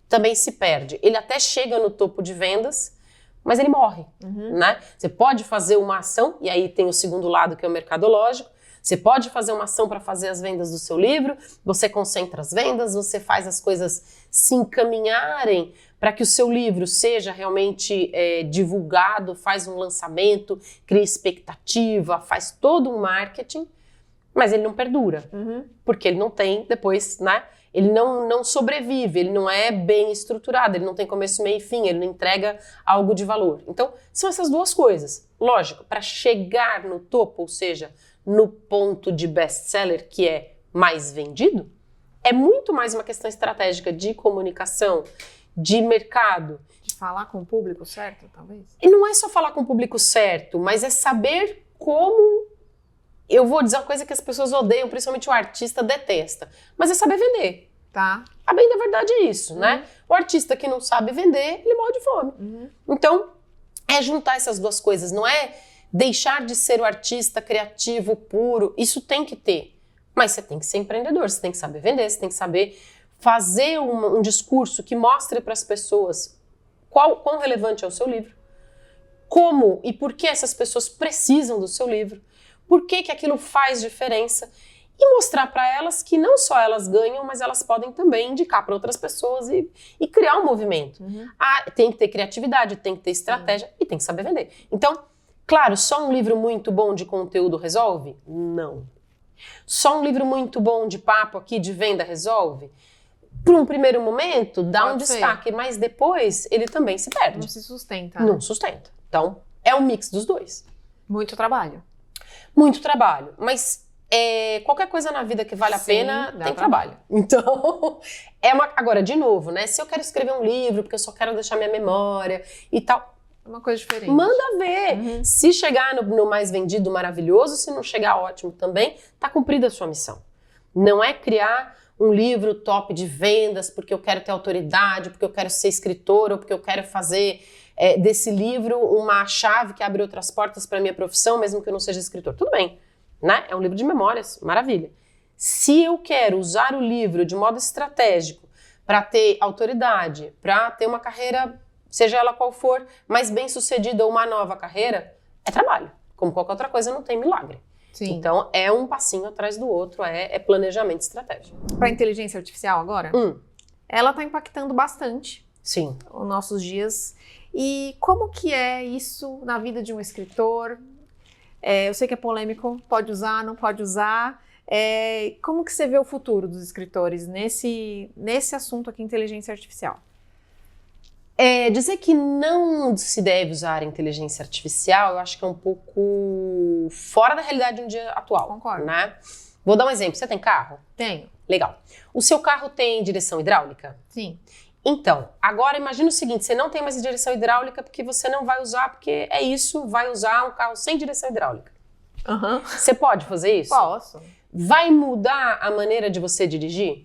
S2: também se perde. Ele até chega no topo de vendas, mas ele morre, né? Você pode fazer uma ação, e aí tem o segundo lado, que é o mercadológico. Você pode fazer uma ação para fazer as vendas do seu livro, você concentra as vendas, você faz as coisas se encaminharem para que o seu livro seja realmente divulgado, faz um lançamento, cria expectativa, faz todo um marketing, mas ele não perdura, porque ele não tem depois, né? Ele não sobrevive, ele não é bem estruturado, ele não tem começo, meio e fim, ele não entrega algo de valor. Então, são essas duas coisas. Lógico, para chegar no topo, ou seja, no ponto de best-seller, que é mais vendido, é muito mais uma questão estratégica de comunicação, de mercado.
S1: De falar com o público certo, talvez?
S2: E não é só falar com o público certo, mas é saber como... Eu vou dizer uma coisa que as pessoas odeiam, principalmente o artista detesta, mas é saber vender.
S1: Tá.
S2: A bem da verdade é isso, né? O artista que não sabe vender, ele morre de fome. Então, é juntar essas duas coisas, não é deixar de ser o artista criativo puro, isso tem que ter. Mas você tem que ser empreendedor, você tem que saber vender, você tem que saber fazer um discurso que mostre para as pessoas quão relevante é o seu livro, como e por que essas pessoas precisam do seu livro, por que aquilo faz diferença e mostrar para elas que não só elas ganham, mas elas podem também indicar para outras pessoas e criar um movimento. Tem que ter criatividade, tem que ter estratégia e tem que saber vender. Então, claro, só um livro muito bom de conteúdo resolve? Não. Só um livro muito bom de papo aqui, de venda, resolve? Por um primeiro momento, dá um destaque, mas depois ele também se perde.
S1: Não se sustenta.
S2: Não sustenta. Então, é um mix dos dois.
S1: Muito trabalho.
S2: Muito trabalho, mas qualquer coisa na vida que vale a pena tem trabalho. Então, agora, de novo, né? Se eu quero escrever um livro, porque eu só quero deixar minha memória e tal,
S1: é uma coisa diferente.
S2: manda ver. Se chegar no mais vendido, maravilhoso. Se não chegar, ótimo também. Tá cumprida a sua missão. Não é criar um livro top de vendas porque eu quero ter autoridade, porque eu quero ser escritora, ou porque eu quero fazer desse livro uma chave que abre outras portas para minha profissão, mesmo que eu não seja escritor. Tudo bem, né? É um livro de memórias, maravilha. Se eu quero usar o livro de modo estratégico para ter autoridade, para ter uma carreira, seja ela qual for, mais bem sucedida ou uma nova carreira, é trabalho. Como qualquer outra coisa, não tem milagre.
S1: Sim.
S2: Então, é um passinho atrás do outro, é planejamento estratégico.
S1: Para a inteligência artificial agora, ela está impactando bastante
S2: Sim.
S1: os nossos dias. E como que é isso na vida de um escritor? Eu sei que é polêmico, pode usar, não pode usar. Como que você vê o futuro dos escritores nesse assunto aqui, inteligência artificial?
S2: Dizer que não se deve usar inteligência artificial, eu acho que é um pouco fora da realidade do dia atual.
S1: Concordo.
S2: Né? Vou dar um exemplo. Você tem carro?
S1: Tenho.
S2: Legal. O seu carro tem direção hidráulica?
S1: Sim.
S2: Então, agora imagina o seguinte, você não tem mais direção hidráulica porque você não vai usar, porque é isso, vai usar um carro sem direção hidráulica. Você pode fazer isso?
S1: Posso.
S2: Vai mudar a maneira de você dirigir?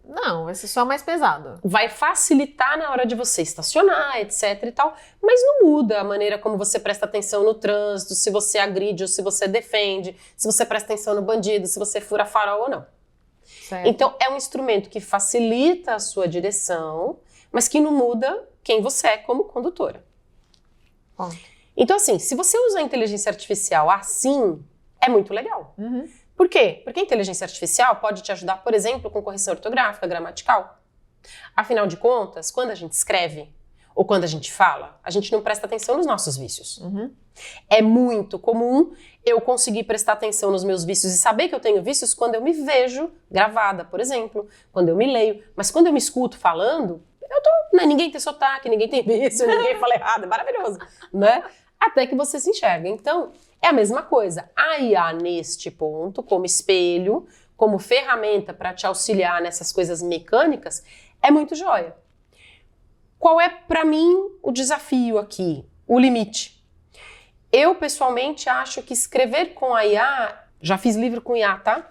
S1: Não, vai ser só mais pesado.
S2: Vai facilitar na hora de você estacionar, etc e tal, mas não muda a maneira como você presta atenção no trânsito, se você agride ou se você defende, se você presta atenção no bandido, se você fura farol ou não.
S1: Certo.
S2: Então, é um instrumento que facilita a sua direção, mas que não muda quem você é como condutora.
S1: Ponto.
S2: Então, assim, se você usa a inteligência artificial assim, é muito legal. Por quê? Porque a inteligência artificial pode te ajudar, por exemplo, com correção ortográfica, gramatical. Afinal de contas, quando a gente escreve ou quando a gente fala, a gente não presta atenção nos nossos vícios. É muito comum eu conseguir prestar atenção nos meus vícios e saber que eu tenho vícios quando eu me vejo gravada, por exemplo, quando eu me leio. Mas quando eu me escuto falando, ninguém tem sotaque, ninguém tem vício, ninguém fala errado, é maravilhoso, né? Até que você se enxerga. Então, é a mesma coisa. A IA, neste ponto, como espelho, como ferramenta para te auxiliar nessas coisas mecânicas, é muito joia. Qual é, para mim, o desafio aqui? O limite. Eu, pessoalmente, acho que escrever com a IA... Já fiz livro com IA, tá?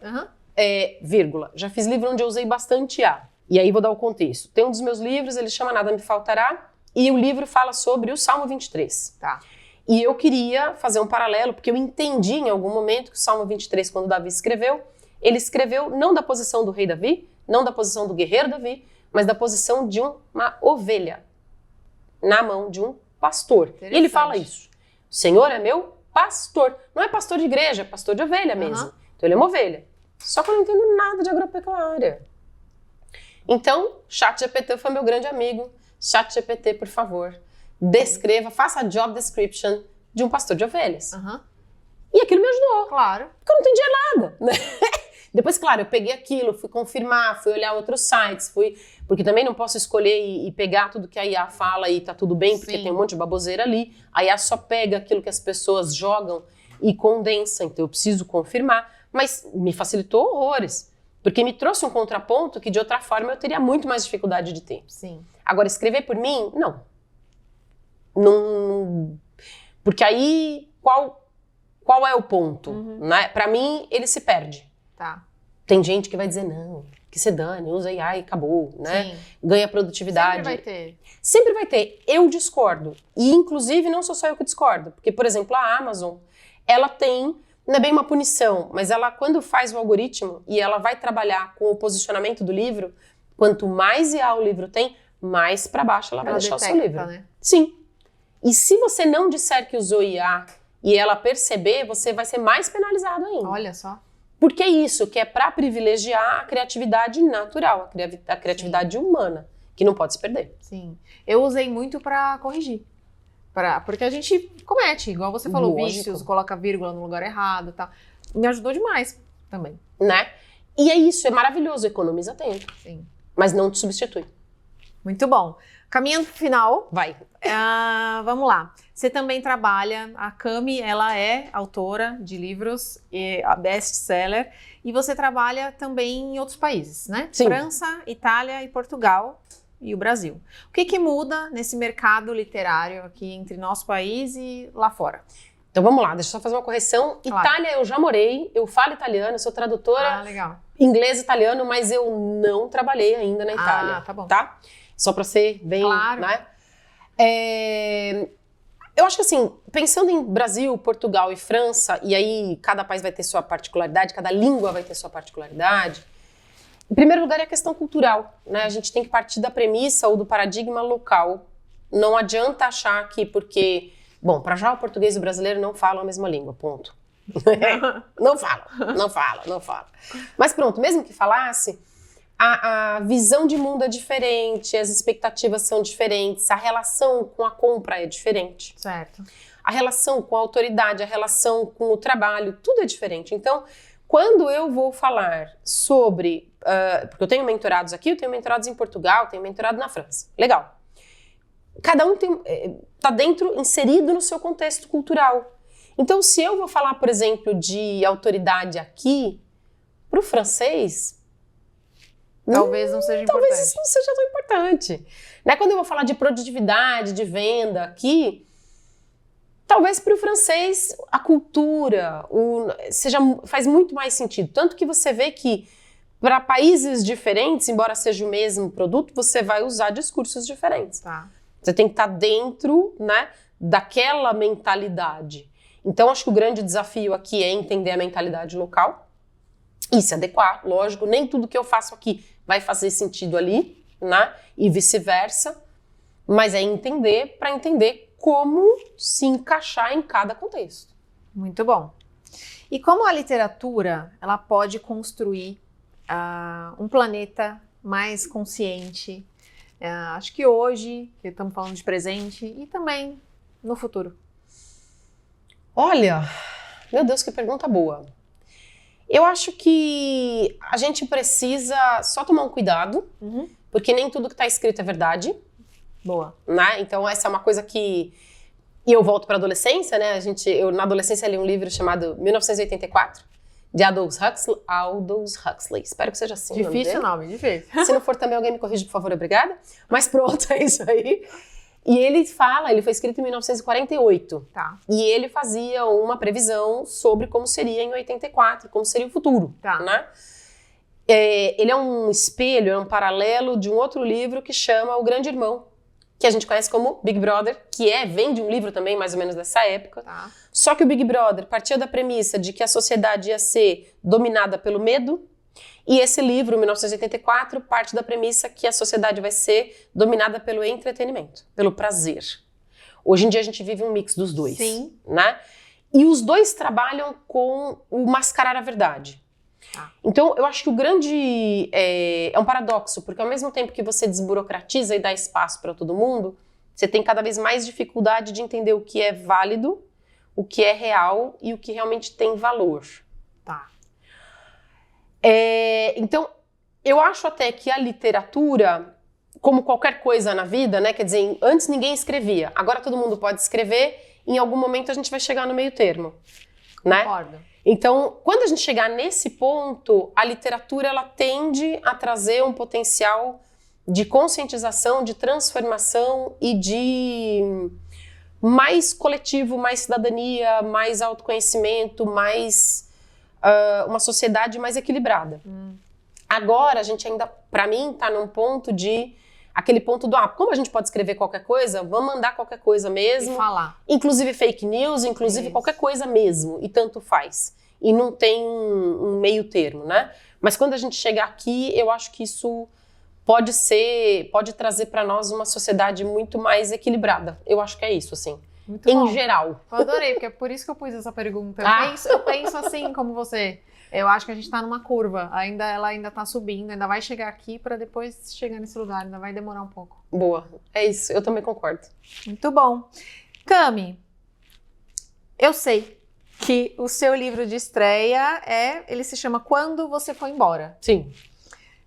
S2: Vírgula. Já fiz livro onde eu usei bastante IA. E aí vou dar o contexto. Tem um dos meus livros, ele chama Nada Me Faltará, e o livro fala sobre o Salmo 23.
S1: Tá.
S2: E eu queria fazer um paralelo, porque eu entendi em algum momento que o Salmo 23, quando Davi escreveu, ele escreveu não da posição do rei Davi, não da posição do guerreiro Davi, mas da posição de uma ovelha na mão de um pastor. E ele fala isso. O Senhor é meu pastor. Não é pastor de igreja, é pastor de ovelha mesmo. Então ele é uma ovelha. Só que eu não entendo nada de agropecuária. Então, ChatGPT foi meu grande amigo. ChatGPT, por favor, descreva, faça a job description de um pastor de ovelhas. E aquilo me ajudou.
S1: Claro.
S2: Porque eu não entendia nada, né? Depois, claro, eu peguei aquilo, fui confirmar, fui olhar outros sites, porque também não posso escolher e pegar tudo que a IA fala e tá tudo bem, porque tem um monte de baboseira ali. A IA só pega aquilo que as pessoas jogam e condensa, então eu preciso confirmar. Mas me facilitou horrores, porque me trouxe um contraponto que de outra forma eu teria muito mais dificuldade de ter.
S1: Sim.
S2: Agora, escrever por mim, não. Não, porque aí, qual é o ponto? Né? Para mim, ele se perde.
S1: Tá.
S2: Tem gente que vai dizer, não, que se dane, usa AI e acabou, né?
S1: Sim.
S2: Ganha produtividade.
S1: Sempre vai ter.
S2: Sempre vai ter. Eu discordo. E, inclusive, não sou só eu que discordo. Porque, por exemplo, a Amazon, ela tem, não é bem uma punição, mas ela, quando faz o algoritmo e ela vai trabalhar com o posicionamento do livro, quanto mais IA o livro tem, mais para baixo ela vai deixar o seu livro.
S1: Né?
S2: Sim. E se você não disser que usou IA e ela perceber, você vai ser mais penalizado ainda.
S1: Olha só.
S2: Porque é isso, que é para privilegiar a criatividade natural, a criatividade humana, que não pode se perder.
S1: Sim. Eu usei muito para corrigir. Porque a gente comete, igual você falou, vícios, coloca vírgula no lugar errado e tal. Me ajudou demais também.
S2: Né? E é isso, é maravilhoso, economiza tempo.
S1: Sim.
S2: Mas não te substitui.
S1: Muito bom. Caminhando pro final.
S2: Vai.
S1: Vamos lá. Você também trabalha, a Cami, ela é autora de livros, a best-seller, e você trabalha também em outros países, né?
S2: Sim.
S1: França, Itália e Portugal e o Brasil. O que muda nesse mercado literário aqui entre nosso país e lá fora?
S2: Então vamos lá, deixa eu só fazer uma correção. Claro. Itália eu já morei, eu falo italiano, sou tradutora legal. Inglês e italiano, mas eu não trabalhei ainda na Itália.
S1: Tá bom.
S2: Tá? Só para ser bem,
S1: claro.
S2: Né? Eu acho que assim, pensando em Brasil, Portugal e França, e aí cada país vai ter sua particularidade, cada língua vai ter sua particularidade. Em primeiro lugar é a questão cultural, né? A gente tem que partir da premissa ou do paradigma local. Não adianta achar que porque... Bom, para já o português e o brasileiro não falam a mesma língua, ponto. Não fala. Mas pronto, mesmo que falasse, a visão de mundo é diferente, as expectativas são diferentes, a relação com a compra é diferente.
S1: Certo.
S2: A relação com a autoridade, a relação com o trabalho, tudo é diferente. Então, quando eu vou falar sobre... porque eu tenho mentorados aqui, eu tenho mentorados em Portugal, tenho mentorado na França. Legal. Cada um tá dentro, inserido no seu contexto cultural. Então, se eu vou falar, por exemplo, de autoridade aqui, para o francês...
S1: Talvez não seja importante.
S2: Talvez isso não seja tão importante. Né? Quando eu vou falar de produtividade, de venda aqui... Talvez para o francês a cultura faz muito mais sentido. Tanto que você vê que para países diferentes, embora seja o mesmo produto, você vai usar discursos diferentes.
S1: Tá.
S2: Você tem que estar dentro, né, daquela mentalidade. Então, acho que o grande desafio aqui é entender a mentalidade local e se adequar. Lógico, nem tudo que eu faço aqui vai fazer sentido ali, né, e vice-versa. Mas é entender para entender como se encaixar em cada contexto.
S1: Muito bom. E como a literatura ela pode construir um planeta mais consciente? Acho que hoje, que estamos falando de presente, e também no futuro.
S2: Olha, meu Deus, que pergunta boa. Eu acho que a gente precisa só tomar um cuidado, porque nem tudo que está escrito é verdade.
S1: Boa.
S2: Né? Então essa é uma coisa que... E eu volto para a adolescência, né? Eu na adolescência li um livro chamado 1984, de Aldous Huxley. Espero que seja assim.
S1: Difícil o nome, difícil.
S2: Se não for também, alguém me corrige, por favor, obrigada. Mas pronto, é isso aí. E ele foi escrito em 1948.
S1: Tá.
S2: E ele fazia uma previsão sobre como seria em 84, como seria o futuro.
S1: Tá.
S2: Né? Ele é um espelho, é um paralelo de um outro livro que chama O Grande Irmão, que a gente conhece como Big Brother, que vem de um livro também mais ou menos dessa época.
S1: Tá.
S2: Só que o Big Brother partia da premissa de que a sociedade ia ser dominada pelo medo, e esse livro, 1984, parte da premissa que a sociedade vai ser dominada pelo entretenimento, pelo prazer. Hoje em dia a gente vive um mix dos dois.
S1: Sim.
S2: Né? E os dois trabalham com o mascarar a verdade. Então, eu acho que o grande... é um paradoxo, porque ao mesmo tempo que você desburocratiza e dá espaço para todo mundo, você tem cada vez mais dificuldade de entender o que é válido, o que é real e o que realmente tem valor.
S1: Tá.
S2: Então, eu acho até que a literatura, como qualquer coisa na vida, né? Quer dizer, antes ninguém escrevia, agora todo mundo pode escrever, em algum momento a gente vai chegar no meio termo. Né?
S1: Concordo.
S2: Então, quando a gente chegar nesse ponto, a literatura ela tende a trazer um potencial de conscientização, de transformação e de mais coletivo, mais cidadania, mais autoconhecimento, mais uma sociedade mais equilibrada. Agora, a gente ainda, para mim, está num ponto aquele ponto do, como a gente pode escrever qualquer coisa, vamos mandar qualquer coisa mesmo.
S1: E falar.
S2: Inclusive fake news, inclusive qualquer coisa mesmo, e tanto faz. E não tem um meio termo, né? Mas quando a gente chegar aqui, eu acho que isso pode trazer para nós uma sociedade muito mais equilibrada. Eu acho que é isso, assim.
S1: Muito
S2: em
S1: bom.
S2: geral.
S1: Eu adorei, porque é por isso que eu pus essa pergunta. Eu penso assim como você. Eu acho que a gente está numa curva, ela ainda está subindo, ainda vai chegar aqui para depois chegar nesse lugar, ainda vai demorar um pouco.
S2: Boa, é isso, eu também concordo.
S1: Muito bom. Cami, eu sei que o seu livro de estreia ele se chama Quando Você Foi Embora.
S2: Sim.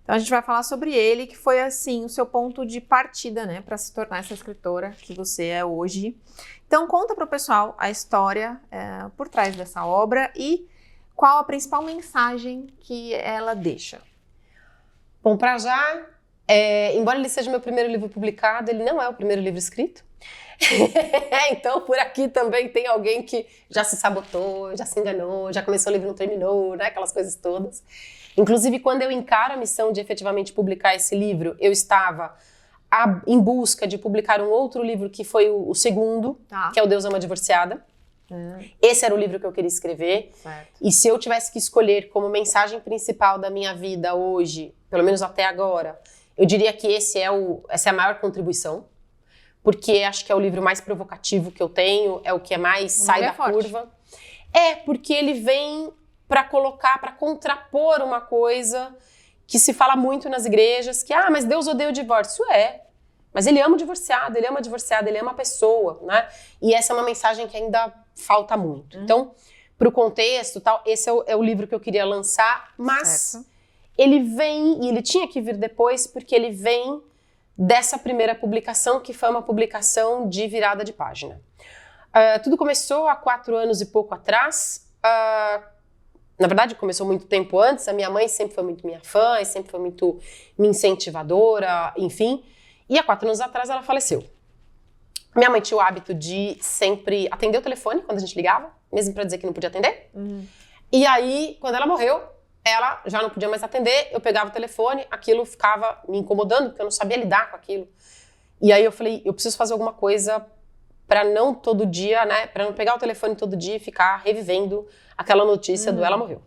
S1: Então a gente vai falar sobre ele, que foi assim o seu ponto de partida, né, para se tornar essa escritora que você é hoje. Então conta para o pessoal a história por trás dessa obra e qual a principal mensagem que ela deixa.
S2: Bom, para já, embora ele seja meu primeiro livro publicado, ele não é o primeiro livro escrito. Então, por aqui também tem alguém que já se sabotou, já se enganou, já começou o livro e não terminou, né? Aquelas coisas todas. Inclusive, quando eu encaro a missão de efetivamente publicar esse livro, eu estava em busca de publicar um outro livro que foi o segundo, que é O Deus Ama a Divorciada. Esse era o livro que eu queria escrever.
S1: Certo.
S2: E se eu tivesse que escolher como mensagem principal da minha vida hoje, pelo menos até agora, eu diria que essa é a maior contribuição, porque acho que é o livro mais provocativo que eu tenho, é o que mais sai da curva. Porque ele vem para colocar, para contrapor uma coisa que se fala muito nas igrejas, que, mas Deus odeia o divórcio. Mas ele ama o divorciado, ele ama a divorciada, ele ama a pessoa, né? E essa é uma mensagem que ainda falta muito. Então, para o contexto, tal, esse é o livro que eu queria lançar, mas ele vem, e ele tinha que vir depois, porque ele vem dessa primeira publicação, que foi uma publicação de virada de página. Tudo começou há 4 anos e pouco atrás. Na verdade, começou muito tempo antes. A minha mãe sempre foi muito minha fã, e sempre foi muito minha incentivadora, enfim. E há 4 anos atrás ela faleceu. Minha mãe tinha o hábito de sempre atender o telefone quando a gente ligava, mesmo para dizer que não podia atender. E aí, quando ela morreu, ela já não podia mais atender, eu pegava o telefone, aquilo ficava me incomodando, porque eu não sabia lidar com aquilo. E aí eu falei, eu preciso fazer alguma coisa para não todo dia, né, para não pegar o telefone todo dia e ficar revivendo aquela notícia do ela morreu.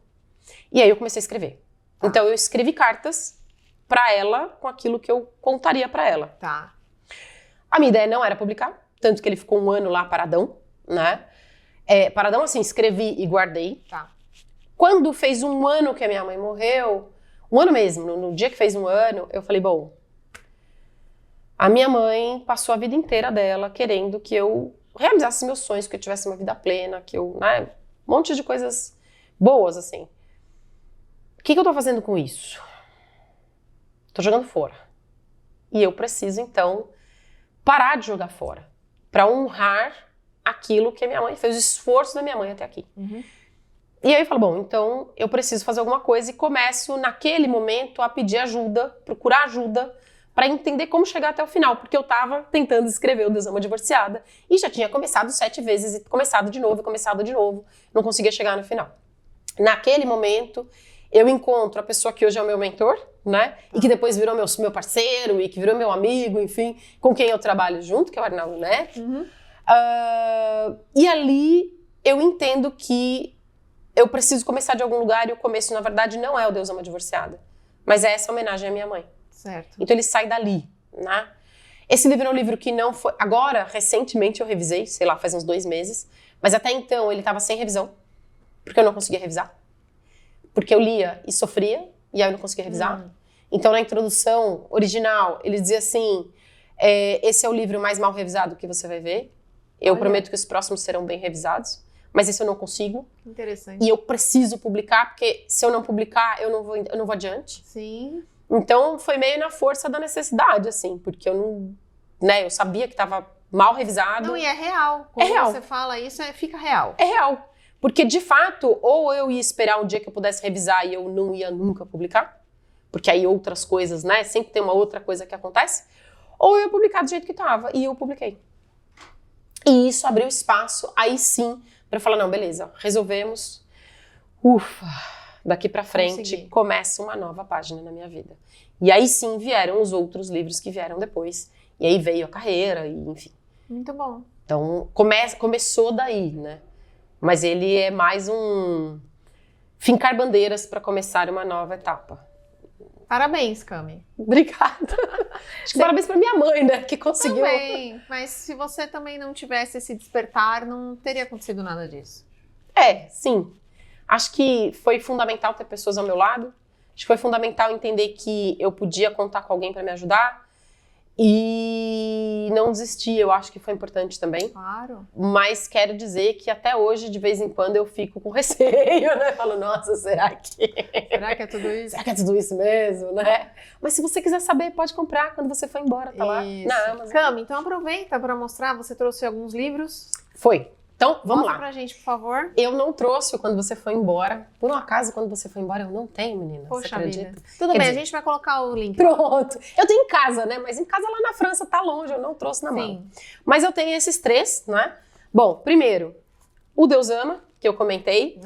S2: E aí eu comecei a escrever. Então eu escrevi cartas para ela com aquilo que eu contaria para ela.
S1: Tá.
S2: A minha ideia não era publicar, tanto que ele ficou 1 ano lá paradão, né? Paradão assim, escrevi e guardei.
S1: Tá.
S2: Quando fez 1 ano que a minha mãe morreu, 1 ano mesmo, no dia que fez 1 ano, eu falei, bom, a minha mãe passou a vida inteira dela querendo que eu realizasse meus sonhos, que eu tivesse uma vida plena, que eu, né, um monte de coisas boas, assim. O que eu tô fazendo com isso? Tô jogando fora. E eu preciso, então, parar de jogar fora, para honrar aquilo que a minha mãe fez, o esforço da minha mãe até aqui. E aí eu falo, bom, então eu preciso fazer alguma coisa e começo naquele momento a pedir ajuda, procurar ajuda para entender como chegar até o final, porque eu tava tentando escrever o Deus ama a divorciada e já tinha começado 7 vezes e começado de novo, não conseguia chegar no final. Naquele momento eu encontro a pessoa que hoje é o meu mentor, né, e que depois virou meu parceiro e que virou meu amigo, enfim, com quem eu trabalho junto, que é o Arnaldo Neto. E ali eu entendo que eu preciso começar de algum lugar e o começo, na verdade, não é o Deus ama a divorciada, mas é essa homenagem à minha mãe.
S1: Certo.
S2: Então ele sai dali, né? Esse livro é um livro que não foi... Agora, recentemente eu revisei, sei lá, faz uns 2 meses, mas até então ele estava sem revisão, porque eu não conseguia revisar. Porque eu lia e sofria, e aí eu não conseguia revisar. Então na introdução original, ele dizia assim, esse é o livro mais mal revisado que você vai ver. Eu prometo que os próximos serão bem revisados, mas esse eu não consigo.
S1: Interessante.
S2: E eu preciso publicar, porque se eu não publicar, eu não vou adiante.
S1: Sim.
S2: Então foi meio na força da necessidade, assim, porque eu não, né, eu sabia que estava mal revisado.
S1: Não, e é real. Quando
S2: real.
S1: Você fala isso, fica real.
S2: É real. Porque, de fato, ou eu ia esperar um dia que eu pudesse revisar e eu não ia nunca publicar, porque aí outras coisas, né, sempre tem uma outra coisa que acontece, ou eu ia publicar do jeito que estava, e eu publiquei. E isso abriu espaço, aí sim, para falar, não, beleza, resolvemos, ufa, daqui pra frente começa uma nova página na minha vida. E aí sim vieram os outros livros que vieram depois, e aí veio a carreira, e enfim.
S1: Muito bom.
S2: Então, começou daí, né? Mas ele é mais um fincar bandeiras para começar uma nova etapa.
S1: Parabéns, Cami.
S2: Obrigada. Acho que parabéns para minha mãe, né? Que conseguiu.
S1: Também, mas se você também não tivesse esse despertar, não teria acontecido nada disso.
S2: Sim. Acho que foi fundamental ter pessoas ao meu lado. Acho que foi fundamental entender que eu podia contar com alguém para me ajudar. E não desistir, eu acho que foi importante também.
S1: Claro.
S2: Mas quero dizer que até hoje, de vez em quando, eu fico com receio, né? Falo, nossa, será que é tudo isso? Será que é tudo isso mesmo, né? Mas se você quiser saber, pode comprar quando você for embora, tá lá na Amazon.
S1: Cami, então aproveita para mostrar, você trouxe alguns livros.
S2: Foi. Então, vamos
S1: Mostra
S2: lá.
S1: pra gente, por favor.
S2: Eu não trouxe o Quando Você Foi Embora. Por um acaso, quando você foi embora, eu não tenho, menina.
S1: Poxa
S2: você acredita?
S1: vida. Tudo
S2: Quer
S1: bem,
S2: dizer,
S1: a gente vai colocar o link.
S2: Pronto. Eu tenho em casa, né? Mas em casa lá na França tá longe, eu não trouxe na mão.
S1: Sim.
S2: Mas eu tenho esses 3, né? Bom, primeiro, O Deus Ama, que eu comentei,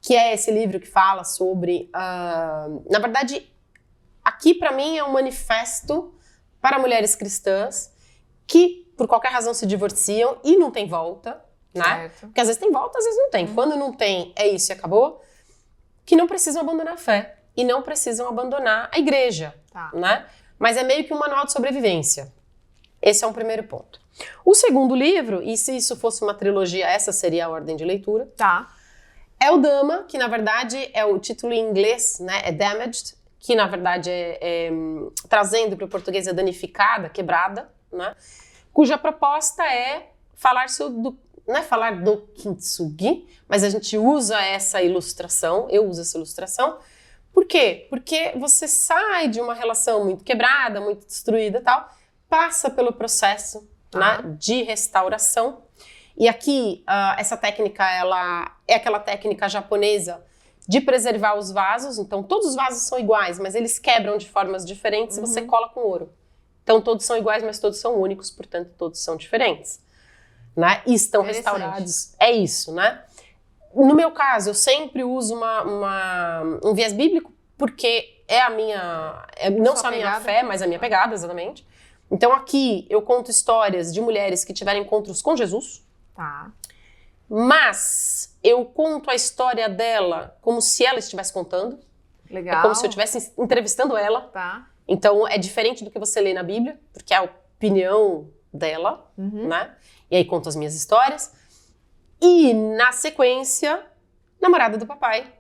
S2: que é esse livro que fala sobre... na verdade, aqui pra mim é um manifesto para mulheres cristãs que, por qualquer razão, se divorciam e não tem volta, né?
S1: Certo.
S2: Porque às vezes tem volta, às vezes não tem. Quando não tem, é isso e acabou. Que não precisam abandonar a fé e não precisam abandonar a igreja, né? Mas é meio que um manual de sobrevivência. Esse é um primeiro ponto. O segundo livro, e se isso fosse uma trilogia, essa seria a ordem de leitura. É o Dama, que na verdade é o título em inglês, né? É Damaged, que na verdade trazendo para o português é danificada, quebrada, né? Cuja proposta é falar não é falar do kintsugi, mas a gente usa essa ilustração, eu uso essa ilustração. Por quê? Porque você sai de uma relação muito quebrada, muito destruída e tal, passa pelo processo, né, de restauração. E aqui, essa técnica, ela é aquela técnica japonesa de preservar os vasos. Então, todos os vasos são iguais, mas eles quebram de formas diferentes e você cola com ouro. Então, todos são iguais, mas todos são únicos, portanto, todos são diferentes. Né? E estão restaurados. É isso, né? No meu caso, eu sempre uso um viés bíblico, porque é a minha... não só a minha fé, mas a minha pegada, exatamente. Então, aqui, eu conto histórias de mulheres que tiveram encontros com Jesus.
S1: Tá.
S2: Mas eu conto a história dela como se ela estivesse contando.
S1: Legal.
S2: É como se eu estivesse entrevistando ela.
S1: Tá.
S2: Então, é diferente do que você lê na Bíblia, porque é a opinião dela, né? E aí conto as minhas histórias. E, na sequência, namorada do papai.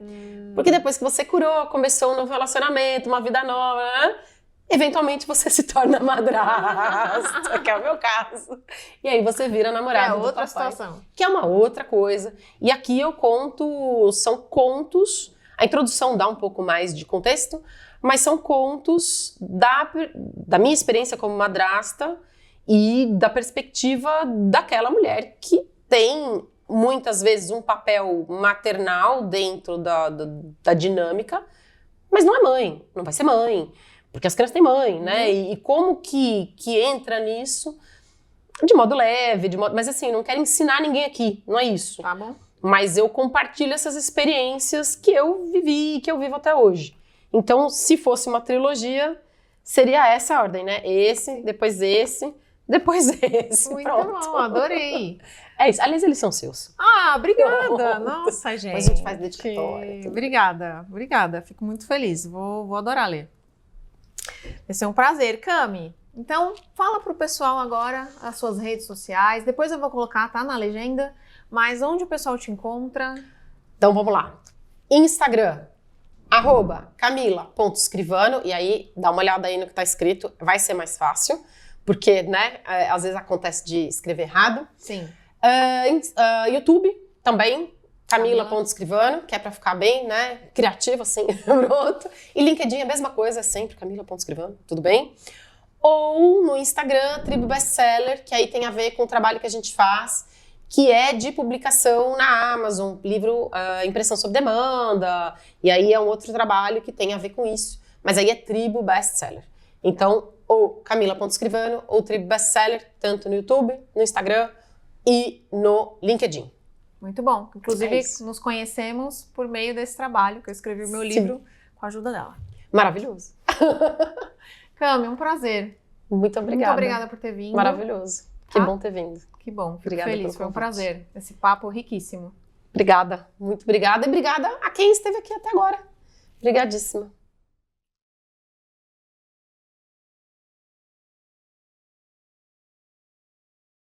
S2: Porque depois que você curou, começou um novo relacionamento, uma vida nova, né? Eventualmente você se torna madrasta, que é o meu caso. E aí você vira namorada do papai. É outra situação. Que é uma outra coisa. E aqui eu conto, são contos, a introdução dá um pouco mais de contexto, mas são contos da minha experiência como madrasta e da perspectiva daquela mulher que tem muitas vezes um papel maternal dentro da dinâmica, mas não é mãe, não vai ser mãe. Porque as crianças têm mãe, né? E como que entra nisso de modo leve, mas assim, não quero ensinar ninguém aqui, não é isso.
S1: Tá bom.
S2: Mas eu compartilho essas experiências que eu vivi e que eu vivo até hoje. Então, se fosse uma trilogia, seria essa a ordem, né? Esse, depois esse, depois esse.
S1: Muito
S2: pronto.
S1: bom, adorei.
S2: É isso. Aliás, eles são seus.
S1: Ah, obrigada. Nossa, gente.
S2: Mas a gente faz dedicatória.
S1: Obrigada. Fico muito feliz. Vou adorar ler. Vai ser um prazer, Cami. Então, fala pro pessoal agora as suas redes sociais. Depois eu vou colocar, tá, na legenda. Mas onde o pessoal te encontra?
S2: Então, vamos lá. Instagram, @camila.escrivano. E aí, dá uma olhada aí no que tá escrito. Vai ser mais fácil. Porque, né, às vezes acontece de escrever errado.
S1: Sim.
S2: YouTube, também. Camila.escrivano, que é pra ficar bem, né, criativo, assim, pronto. E LinkedIn, a mesma coisa, é sempre Camila.escrivano, tudo bem? Ou no Instagram, Tribo Bestseller, que aí tem a ver com o trabalho que a gente faz, que é de publicação na Amazon, livro impressão sob demanda, e aí é um outro trabalho que tem a ver com isso. Mas aí é Tribo Bestseller. Então, ou Camila.escrivano, ou Tribo Bestseller, tanto no YouTube, no Instagram e no LinkedIn.
S1: Muito bom. Inclusive, nos conhecemos por meio desse trabalho, que eu escrevi o meu livro com a ajuda dela.
S2: Maravilhoso.
S1: Cami, um prazer.
S2: Muito obrigada.
S1: Muito obrigada por ter vindo.
S2: Maravilhoso. Que bom ter vindo.
S1: Que bom. Fico
S2: Obrigada
S1: feliz. Foi um prazer. Esse papo riquíssimo.
S2: Obrigada. Muito obrigada. E obrigada a quem esteve aqui até agora. Obrigadíssima.